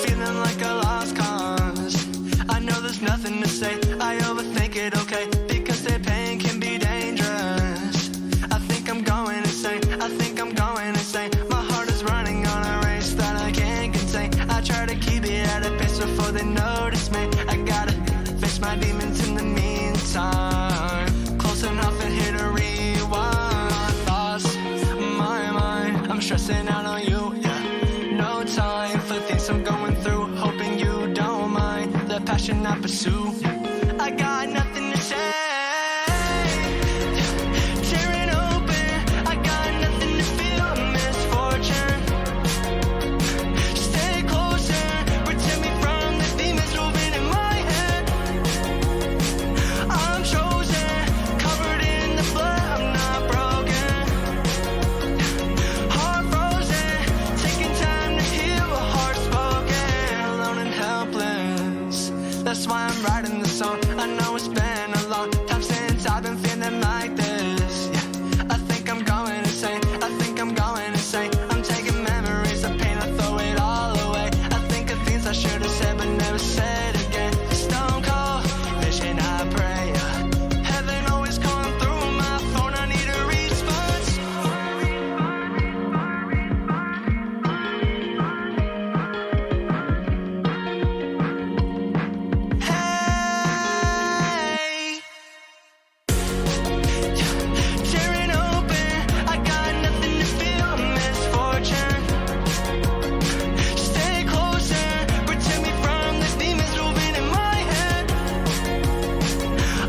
Feeling like a lost cause. I know there's nothing to say. I overthink it, okay? Because their pain can be dangerous. I think I'm going insane. I think I'm going insane. My heart is running on a race that I can't contain. I try to keep it at a pace before they notice me. I gotta face my demons in the meantime. Close enough and hit a rewind. Thoughts, my mind. I'm stressing out on you, yeah. No time for things I'm going through. Hoping you don't mind the passion I pursue. I got nothing to say. Tearing open, I got nothing to feel. Misfortune. Stay closer, protect me from the demons moving in my head. I'm chosen, covered in the blood. I'm not broken. Heart frozen, taking time to heal. A heart spoken, alone and helpless. That's why I'm writing this song. I know it's been a long time since I've been feeling like this. Yeah, I think I'm going insane. I think I'm going insane. I'm taking memories of pain, I throw it all away. I think of things I should have said but never said again. Stone cold vision, I pray. Heaven always calling through my phone. I need a response. Hey, tearing open, I got nothing to feel. Misfortune. Stay closer, protect me from the demons moving in my head.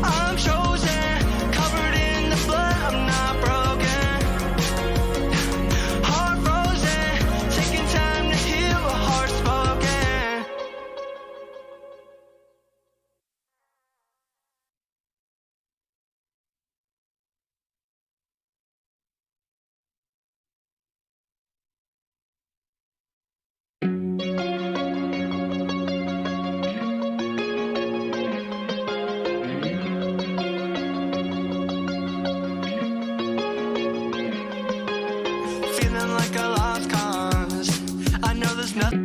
I'm chosen, covered in the blood. I'm not broken. Heart frozen, taking time to heal. A heart spoken. Feeling like a lost cause. I know there's nothing.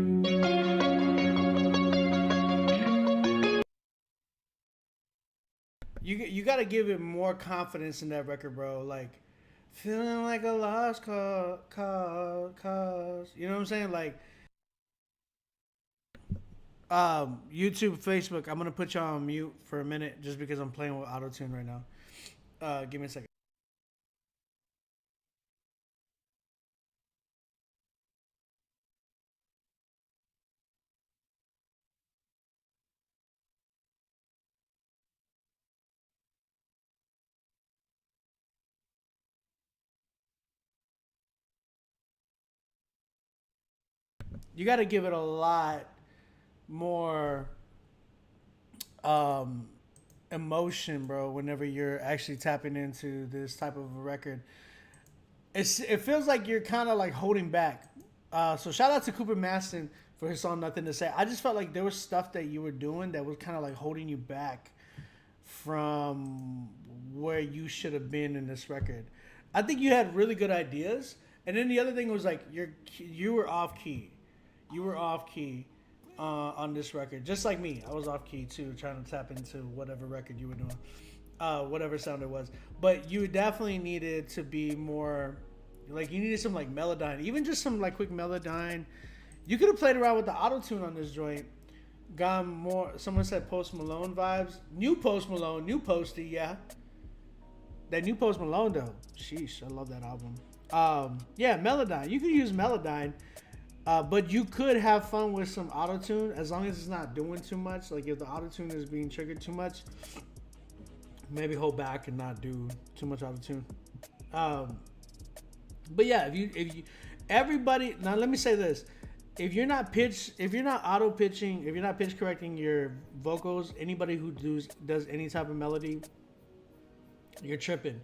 You got to give it more confidence in that record, bro. Like, feeling like a lost cause. You know what I'm saying? Like, YouTube, Facebook. I'm gonna put y'all on mute for a minute just because I'm playing with auto-tune right now. Give me a second. You got to give it a lot more emotion, bro, whenever you're actually tapping into this type of a record. It feels like you're kind of like holding back. So shout out to Cooper Maston for his song Nothing to Say. I just felt like there was stuff that you were doing that was kind of like holding you back from where you should have been in this record. I think you had really good ideas. And then the other thing was like you were off key. You were off key on this record. Just like me. I was off key too, trying to tap into whatever record you were doing. Whatever sound it was. But you definitely needed to be more, like, you needed some like Melodyne. Even just some like quick Melodyne. You could have played around with the auto-tune on this joint. Got more, someone said Post Malone vibes. New Post Malone, new Posty, yeah. That new Post Malone though. Sheesh, I love that album. Yeah, Melodyne. You could use Melodyne. But you could have fun with some auto-tune as long as it's not doing too much. Like if the auto-tune is being triggered too much, maybe hold back and not do too much auto-tune. But yeah, if you everybody, now let me say this. If you're not auto pitching, if you're not pitch correcting your vocals, anybody who does any type of melody, you're tripping.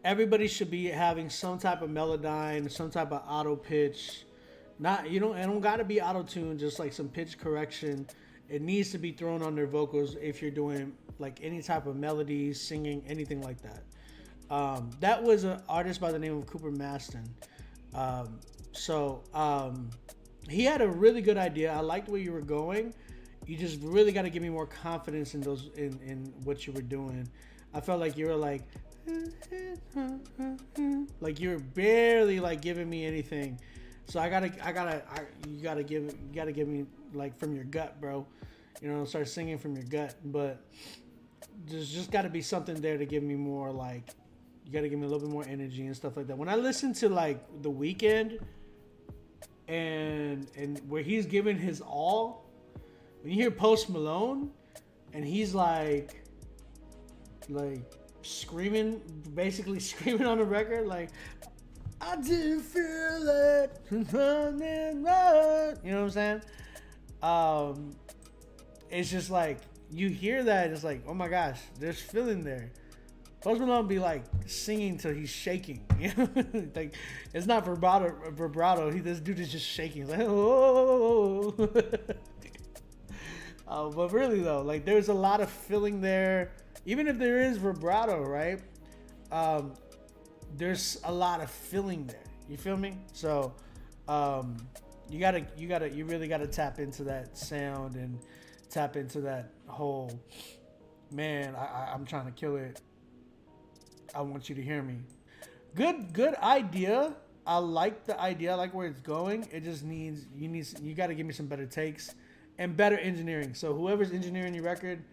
Everybody should be having some type of Melodyne, some type of auto pitch Not you don't. It don't gotta be auto tune. Just like some pitch correction. It needs to be thrown on their vocals if you're doing like any type of melodies, singing, anything like that. That was an artist by the name of Cooper Maston. He had a really good idea. I liked where you were going. You just really got to give me more confidence in those in what you were doing. I felt like you were like you were barely like giving me anything. So you gotta give me like from your gut, bro. You know, start singing from your gut. But there's just got to be something there to give me more like. You got to give me a little bit more energy and stuff like that. When I listen to like The Weeknd and where he's giving his all, when you hear Post Malone and he's like screaming, basically screaming on the record, like I didn't feel it, you know what I'm saying? It's just like you hear that, it's like, oh my gosh, there's feeling there. Post Malone be like singing till he's shaking, you know? Like it's not vibrato. This dude is just shaking. He's like, oh. But really though, like there's a lot of feeling there. Even if there is vibrato, right? There's a lot of feeling there. You feel me? So you really gotta tap into that sound and tap into that whole. Man, I'm trying to kill it. I want you to hear me. Good idea. I like the idea. I like where it's going. It just needs you got to give me some better takes and better engineering. So whoever's engineering your record,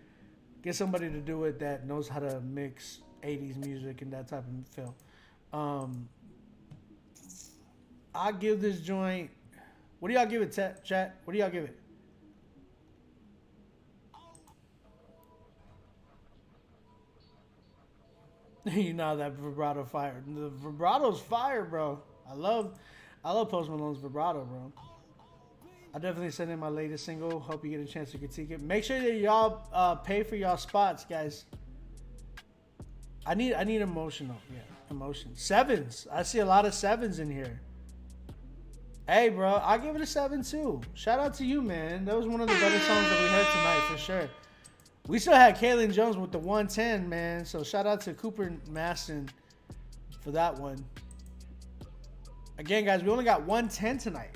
get somebody to do it that knows how to mix 80s music and that type of feel. I'll give this joint. What do y'all give it, chat? What do y'all give it? You know that vibrato fire. The vibrato's fire, bro. I love Post Malone's vibrato, bro. I definitely sent in my latest single. Hope you get a chance to critique it. Make sure that y'all pay for y'all spots, guys. I need emotional. Yeah, emotion. 7s. I see a lot of 7s in here. Hey, bro, I'll give it a 7 too. Shout out to you, man. That was one of the better songs that we heard tonight for sure. We still had Kaylin Jones with the 110, man. So shout out to Cooper Maston for that one. Again, guys, we only got 110 tonight.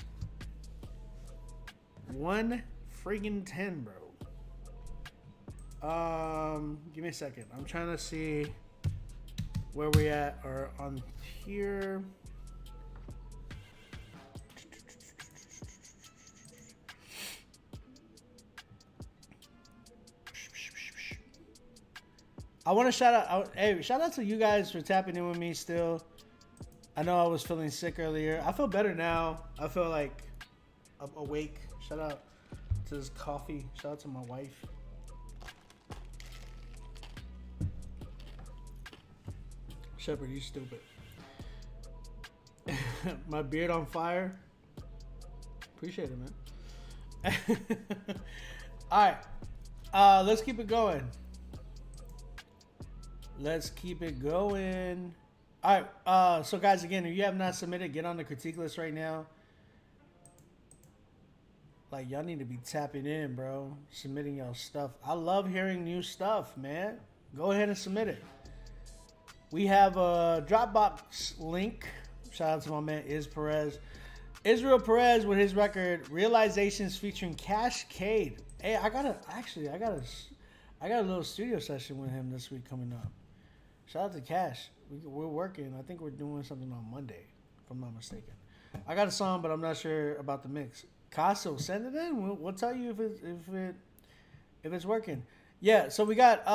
1 freaking 10, bro. Give me a second. I'm trying to see where we at or on here. I want to shout out. Hey, shout out to you guys for tapping in with me still. I know I was feeling sick earlier. I feel better now. I feel like awake. Shout out to this coffee. Shout out to my wife. Shepard, you stupid. My beard on fire. Appreciate it, man. All right. Let's keep it going. Let's keep it going. All right. So, guys, again, if you have not submitted, get on the critique list right now. Like, y'all need to be tapping in, bro. Submitting y'all stuff. I love hearing new stuff, man. Go ahead and submit it. We have a Dropbox link. Shout out to my man Israel Perez with his record Realizations featuring Cascade. Hey, I got a little studio session with him this week coming up. Shout out to Cash. We're working. I think we're doing something on Monday, if I'm not mistaken. I got a song, but I'm not sure about the mix. Casso, send it in. We'll tell you if it's working. Yeah. So we got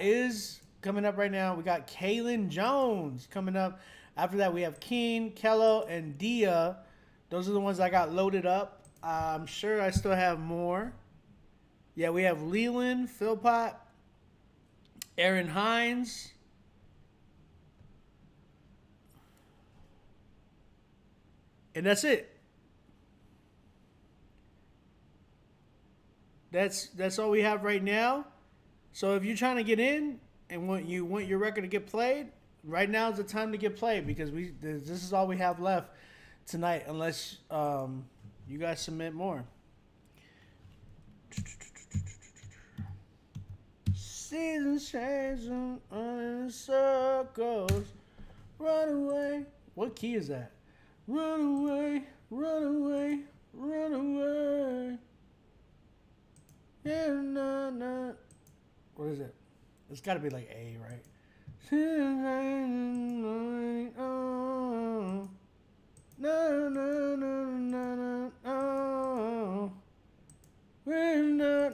Iz coming up right now. We got Kaylin Jones coming up. After that, we have Keen, Kello, and Dia. Those are the ones I got loaded up. I'm sure I still have more. Yeah, we have Leland, Philpott, Aaron Hines. And that's it. That's all we have right now. So if you're trying to get in and want your record to get played, right now is the time to get played because this is all we have left tonight, unless you guys submit more. Seasons change in circles. Run away. What key is that? Run away, run away, run away. Yeah, nah, nah. What is it? It's got to be like A, right? No, no, no, no, no, no. We're not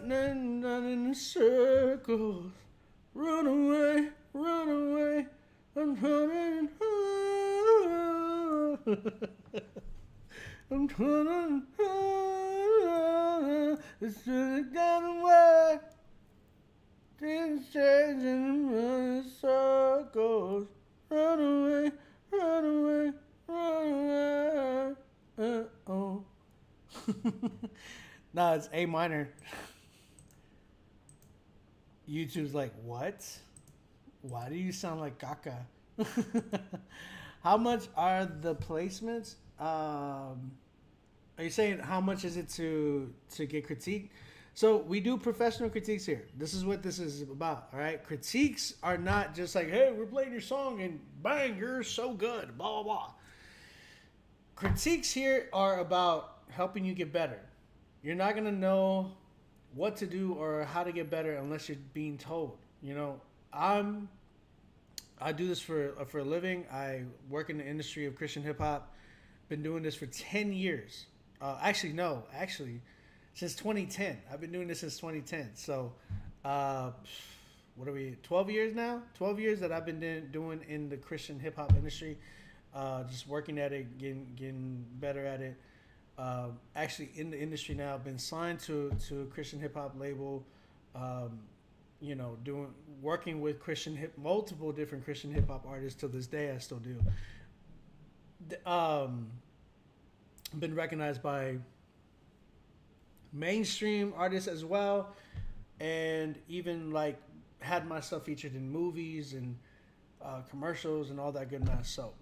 in circles. Run away, run away. I'm running. I'm running. It's just got away. Things changing in circles. Run away, run away, run away. Oh. No, it's A minor. YouTube's like, what? Why do you sound like Gaga? How much are the placements? Are you saying how much is it to get critiqued? So we do professional critiques here. This is what this is about, all right? Critiques are not just like, hey, we're playing your song and bang, you're so good, blah, blah, blah. Critiques here are about helping you get better. You're not going to know what to do or how to get better unless you're being told. You know, I do this for a living. I work in the industry of Christian hip hop. Been doing this for 10 years. Actually, since 2010. I've been doing this since 2010. So, what are we, 12 years now? 12 years that I've been doing in the Christian hip hop industry. Just working at it, getting better at it. Actually in the industry now, I've been signed to a Christian hip hop label, you know, working with multiple different Christian hip hop artists till this day. I still do. Been recognized by mainstream artists as well, and even like had my stuff featured in movies and commercials and all that good mess. So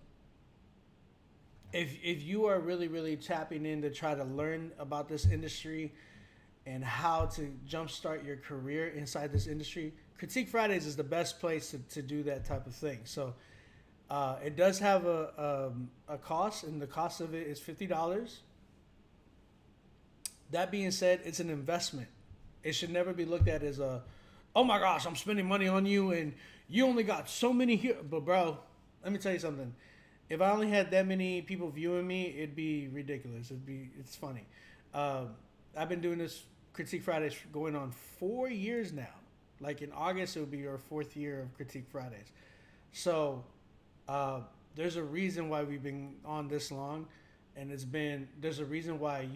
if you are really, really tapping in to try to learn about this industry and how to jumpstart your career inside this industry, Critique Fridays is the best place to do that type of thing. So it does have a cost, and the cost of it is $50. That being said, it's an investment. It should never be looked at as oh my gosh, I'm spending money on you and you only got so many here. But bro, let me tell you something. If I only had that many people viewing me, it'd be ridiculous. It's funny. I've been doing this Critique Fridays going on 4 years now. Like in August, it will be our 4th year of Critique Fridays. So there's a reason why we've been on this long, and there's a reason why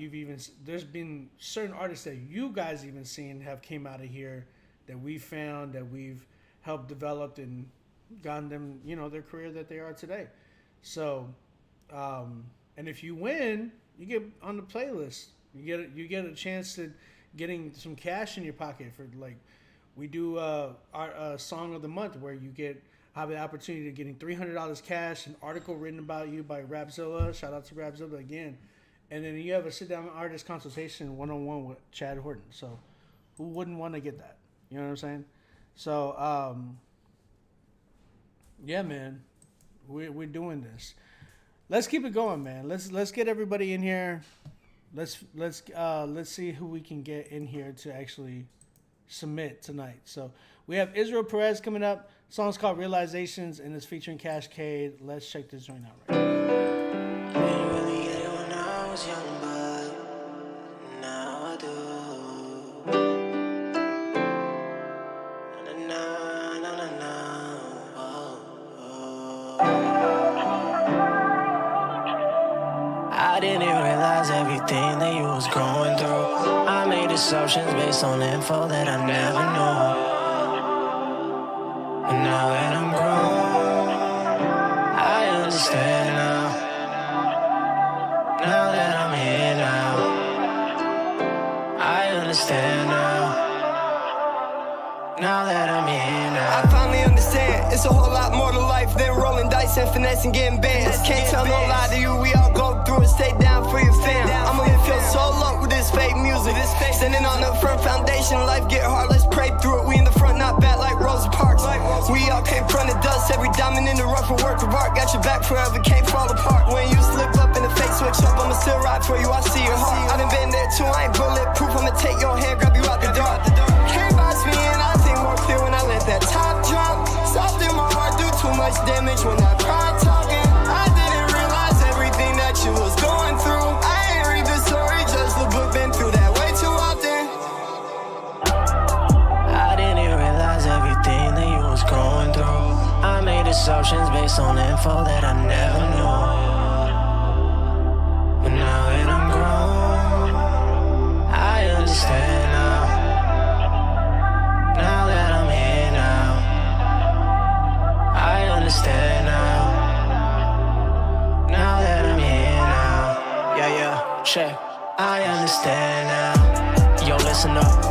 there's been certain artists that you guys even seen have came out of here that we found, that we've helped develop and gotten them, you know, their career that they are today. So, and if you win, you get on the playlist. You get a chance to getting some cash in your pocket for, like, we do our song of the month where you have the opportunity of getting $300 cash, an article written about you by Rapzilla. Shout out to Rapzilla again. And then you have a sit down artist consultation 1-on-1 with Chad Horton. So who wouldn't want to get that? You know what I'm saying? So yeah, man. We're doing this. Let's keep it going, man. Let's get everybody in here. Let's see who we can get in here to actually submit tonight. So we have Israel Perez coming up. Song's called Realizations and it's featuring Cascade. Let's check this joint out right now. Didn't really get it when I was young, but now I do. Na, na, na, na, oh, oh. I didn't realize everything that you was going through. I made assumptions based on info that I never knew. And now that I'm grown, I understand now. Now that I'm here now, I understand now. Now that I'm here now, I finally understand. understand. It's a whole lot more to life than rolling dice and finesse and getting bands. Can't tell no lie to you, we all go through it. Stay down for your fam. I'ma feel so low with this fake music. Standing on a firm foundation, life get hard, let's pray through it. We in the front, not back like Rosa Parks. We all came from the dust, every diamond in the rough, a work of art. Got your back forever, can't fall apart. When you slip up in the face, switch up, I'ma still ride for you, I see your heart. I done been there too, I ain't bulletproof, I'ma take your hand, grab you out the dark. Can't box me in, I think more clear when I let that top drop. Soft in my heart, do too much damage when I cry talking. I didn't realize everything that you was going through. I ain't read the story, just the book, been through that way too often. I didn't realize everything that you was going through. I made assumptions based on info that I never knew. But now that I'm grown, I understand now. Now that I'm here now, I understand now. Now that I'm here now, yeah, check. I understand now. Yo, listen up.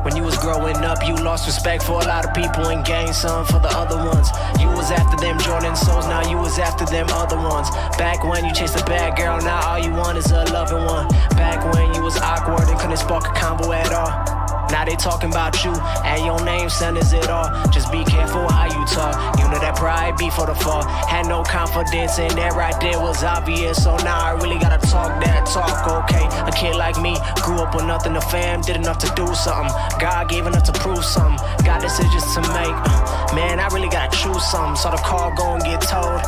When you was growing up, you lost respect for a lot of people and gained some for the other ones. You was after them Jordan souls, now you was after them other ones. Back when you chased a bad girl, now all you want is a loving one. Back when you was awkward and couldn't spark a combo at all. Now they talking about you, and your name centers it all. Just be careful how you talk, you know that pride before the fall. Had no confidence and that right there was obvious. So now I really gotta talk that talk, okay. A kid like me, grew up with nothing to fam, did enough to do something. God gave enough to prove something, got decisions to make. Man, I really gotta choose something, so the call go and get told.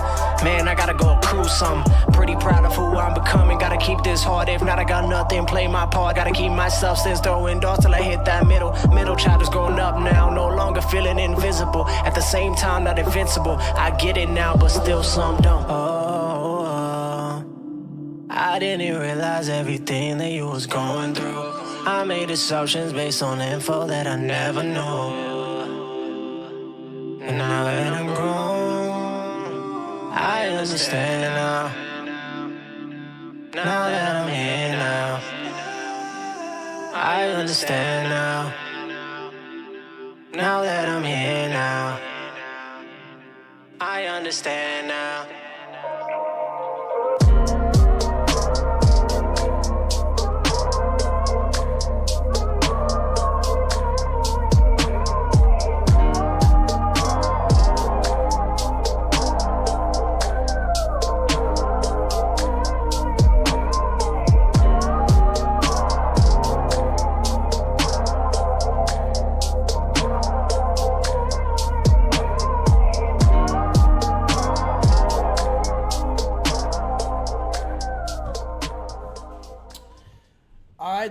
Man, I gotta go cruise something. Pretty proud of who I'm becoming, gotta keep this hard. If not, I got nothing, play my part. Gotta keep my substance, throwing darts till I hit that middle child is growing up now, no longer feeling invisible. At the same time, not invincible. I get it now, but still some don't. I didn't realize everything that you was going through. I made assumptions based on info that I never knew. And now that I'm grown, I understand now. Now that I'm here now, I understand now. Now that I'm here now, I understand now.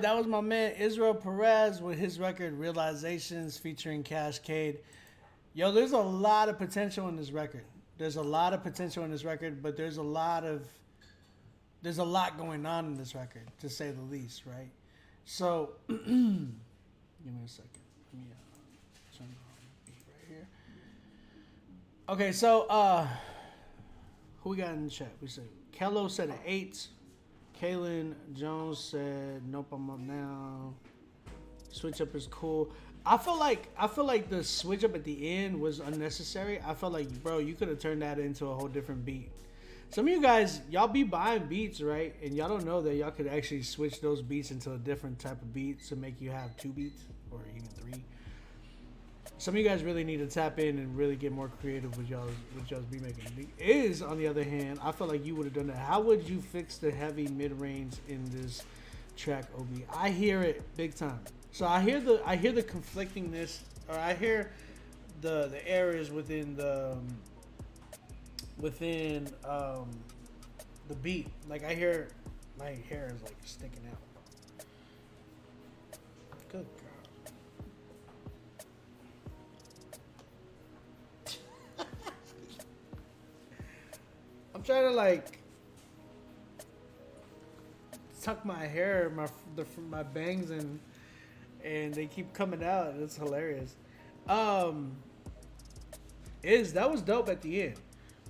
That was my man Israel Perez with his record Realizations featuring Cascade. Yo, there's a lot of potential in this record. There's a lot of potential in this record, but there's a lot going on in this record, to say the least, right? So, give me a second. Let me turn on the beat right here. Okay, so who we got in the chat? We said Kello said an 8. Kaylin Jones said, nope, I'm up now. Switch up is cool. I feel like the switch up at the end was unnecessary. I felt like, bro, you could have turned that into a whole different beat. Some of you guys, y'all be buying beats, right? And y'all don't know that y'all could actually switch those beats into a different type of beat to make you have 2 beats or even 3. Some of you guys really need to tap in and really get more creative with y'all's beat making. Is, on the other hand, I felt like you would have done that. How would you fix the heavy mid-range in this track, OB? I hear it big time. So I hear the conflictingness, or I hear the errors within the beat. Like I hear my hair is like sticking out. Good girl. I'm trying to like tuck my hair, my bangs and they keep coming out. It's hilarious. That was dope at the end,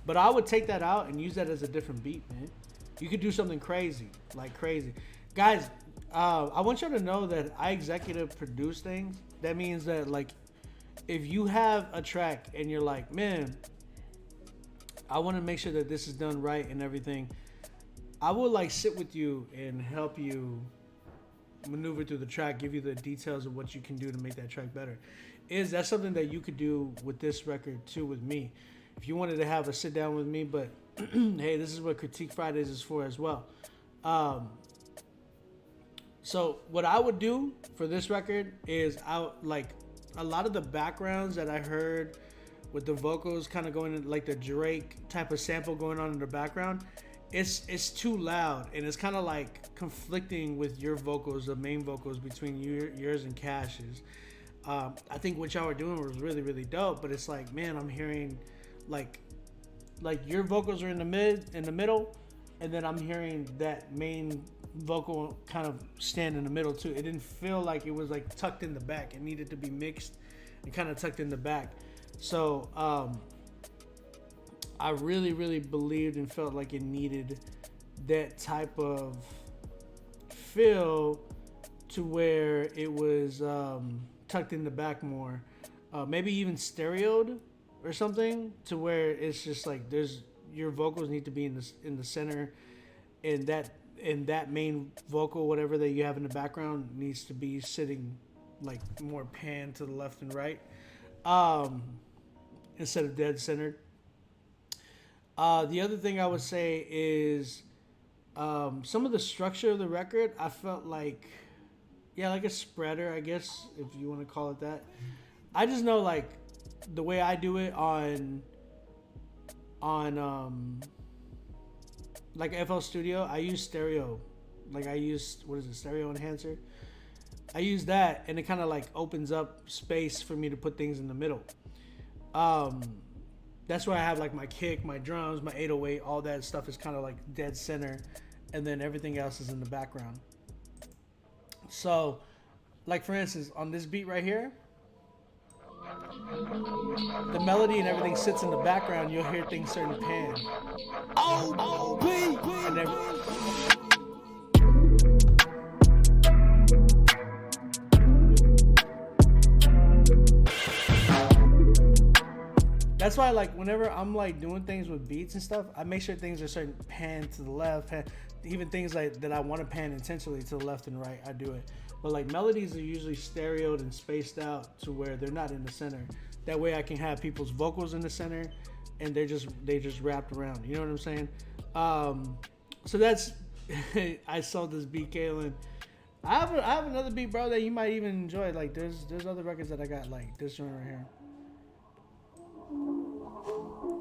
but I would take that out and use that as a different beat, man. You could do something crazy, like crazy, guys. I want y'all to know that I executive produce things. That means that like if you have a track and you're like, man, I want to make sure that this is done right and everything, I will like sit with you and help you maneuver through the track, give you the details of what you can do to make that track better. That's something that you could do with this record too with me. If you wanted to have a sit down with me, but hey, this is what Critique Fridays is for as well. So what I would do for this record is like a lot of the backgrounds that I heard with the vocals kind of going in, like the Drake type of sample going on in the background, it's too loud and it's kind of like conflicting with your vocals, the main vocals between yours and Cash's. I think what y'all were doing was really, really dope, but it's like, man, I'm hearing like your vocals are in the middle, and then I'm hearing that main vocal kind of stand in the middle too. It didn't feel like it was like tucked in the back. It needed to be mixed and kind of tucked in the back. So I really, really believed and felt like it needed that type of feel to where it was tucked in the back more, maybe even stereoed or something, to where it's just like your vocals need to be in the center, and that main vocal, whatever that you have in the background, needs to be sitting like more pan to the left and right, instead of dead centered. The other thing I would say is some of the structure of the record, I felt like, like a spreader, I guess, if you want to call it that. I just know, like, the way I do it on like FL Studio, I use stereo. Like, I use, stereo enhancer. I use that, and it kind of like opens up space for me to put things in the middle. That's where I have like my kick, my drums, my 808, all that stuff is kind of like dead center, and then everything else is in the background. So, like for instance, on this beat right here, the melody and everything sits in the background. You'll hear things starting to pan. And that's why, like, whenever I'm like doing things with beats and stuff, I make sure things are certain pan to the left, even things like that I want to pan intentionally to the left and right, I do it. But like melodies are usually stereoed and spaced out to where they're not in the center. That way I can have people's vocals in the center and they just wrapped around. You know what I'm saying? So that's I saw this beat, Kalen. I have another beat, bro, that you might even enjoy. Like there's other records that I got, like this one right here.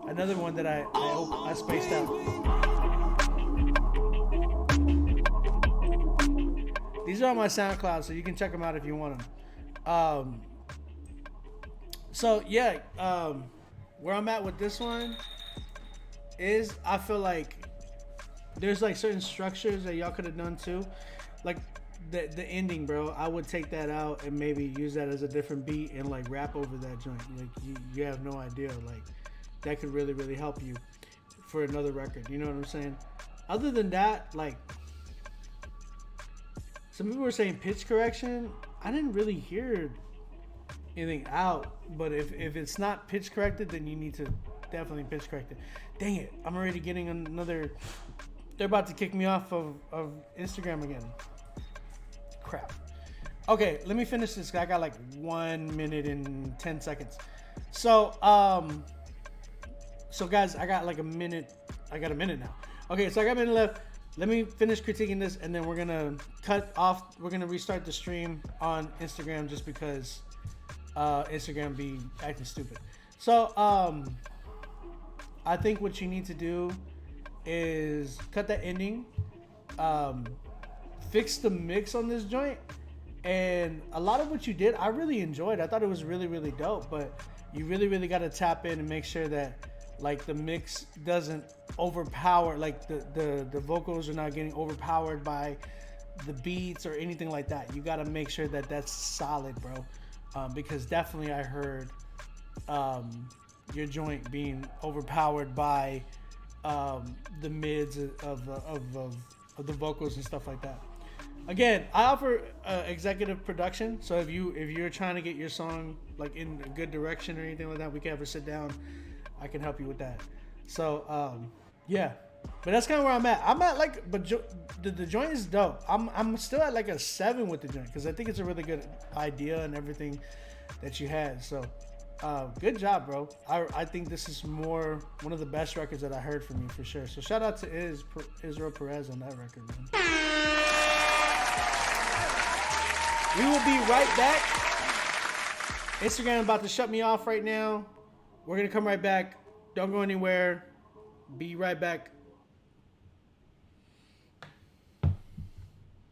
Another one that I spaced out. These are on my SoundCloud, so you can check them out if you want them. Where I'm at with this one is I feel like there's like certain structures that y'all could have done too. Like the ending, bro, I would take that out and maybe use that as a different beat and like rap over that joint. Like you have no idea. Like that could really, really help you for another record. You know what I'm saying? Other than that, like, some people were saying pitch correction. I didn't really hear anything out, but if it's not pitch corrected, then you need to definitely pitch correct it. Dang it, I'm already getting another. They're about to kick me off of Instagram again. Crap. Okay, let me finish this. I got like 1 minute and 10 seconds. So guys, I got like a minute. I got a minute now. Okay, so I got a minute left. Let me finish critiquing this, and then we're gonna cut off. We're gonna restart the stream on Instagram just because Instagram be acting stupid. So I think what you need to do is cut that ending, fix the mix on this joint, and a lot of what you did, I really enjoyed. I thought it was really, really dope. But you really, really got to tap in and make sure that like the mix doesn't overpower, like the vocals are not getting overpowered by the beats or anything like that. You got to make sure that that's solid, bro, because definitely I heard your joint being overpowered by the mids of the vocals and stuff like that. Again, I offer executive production. So if you're trying to get your song like in a good direction or anything like that, we can ever sit down. I can help you with that. So yeah, but that's kind of where I'm at. I'm at like, but the joint is dope. I'm still at like a 7 with the joint because I think it's a really good idea and everything that you had. So good job, bro. I think this is one of the best records that I heard from you for sure. So shout out to Israel Perez on that record, man. We will be right back. Instagram about to shut me off right now. We're gonna come right back. Don't go anywhere. Be right back.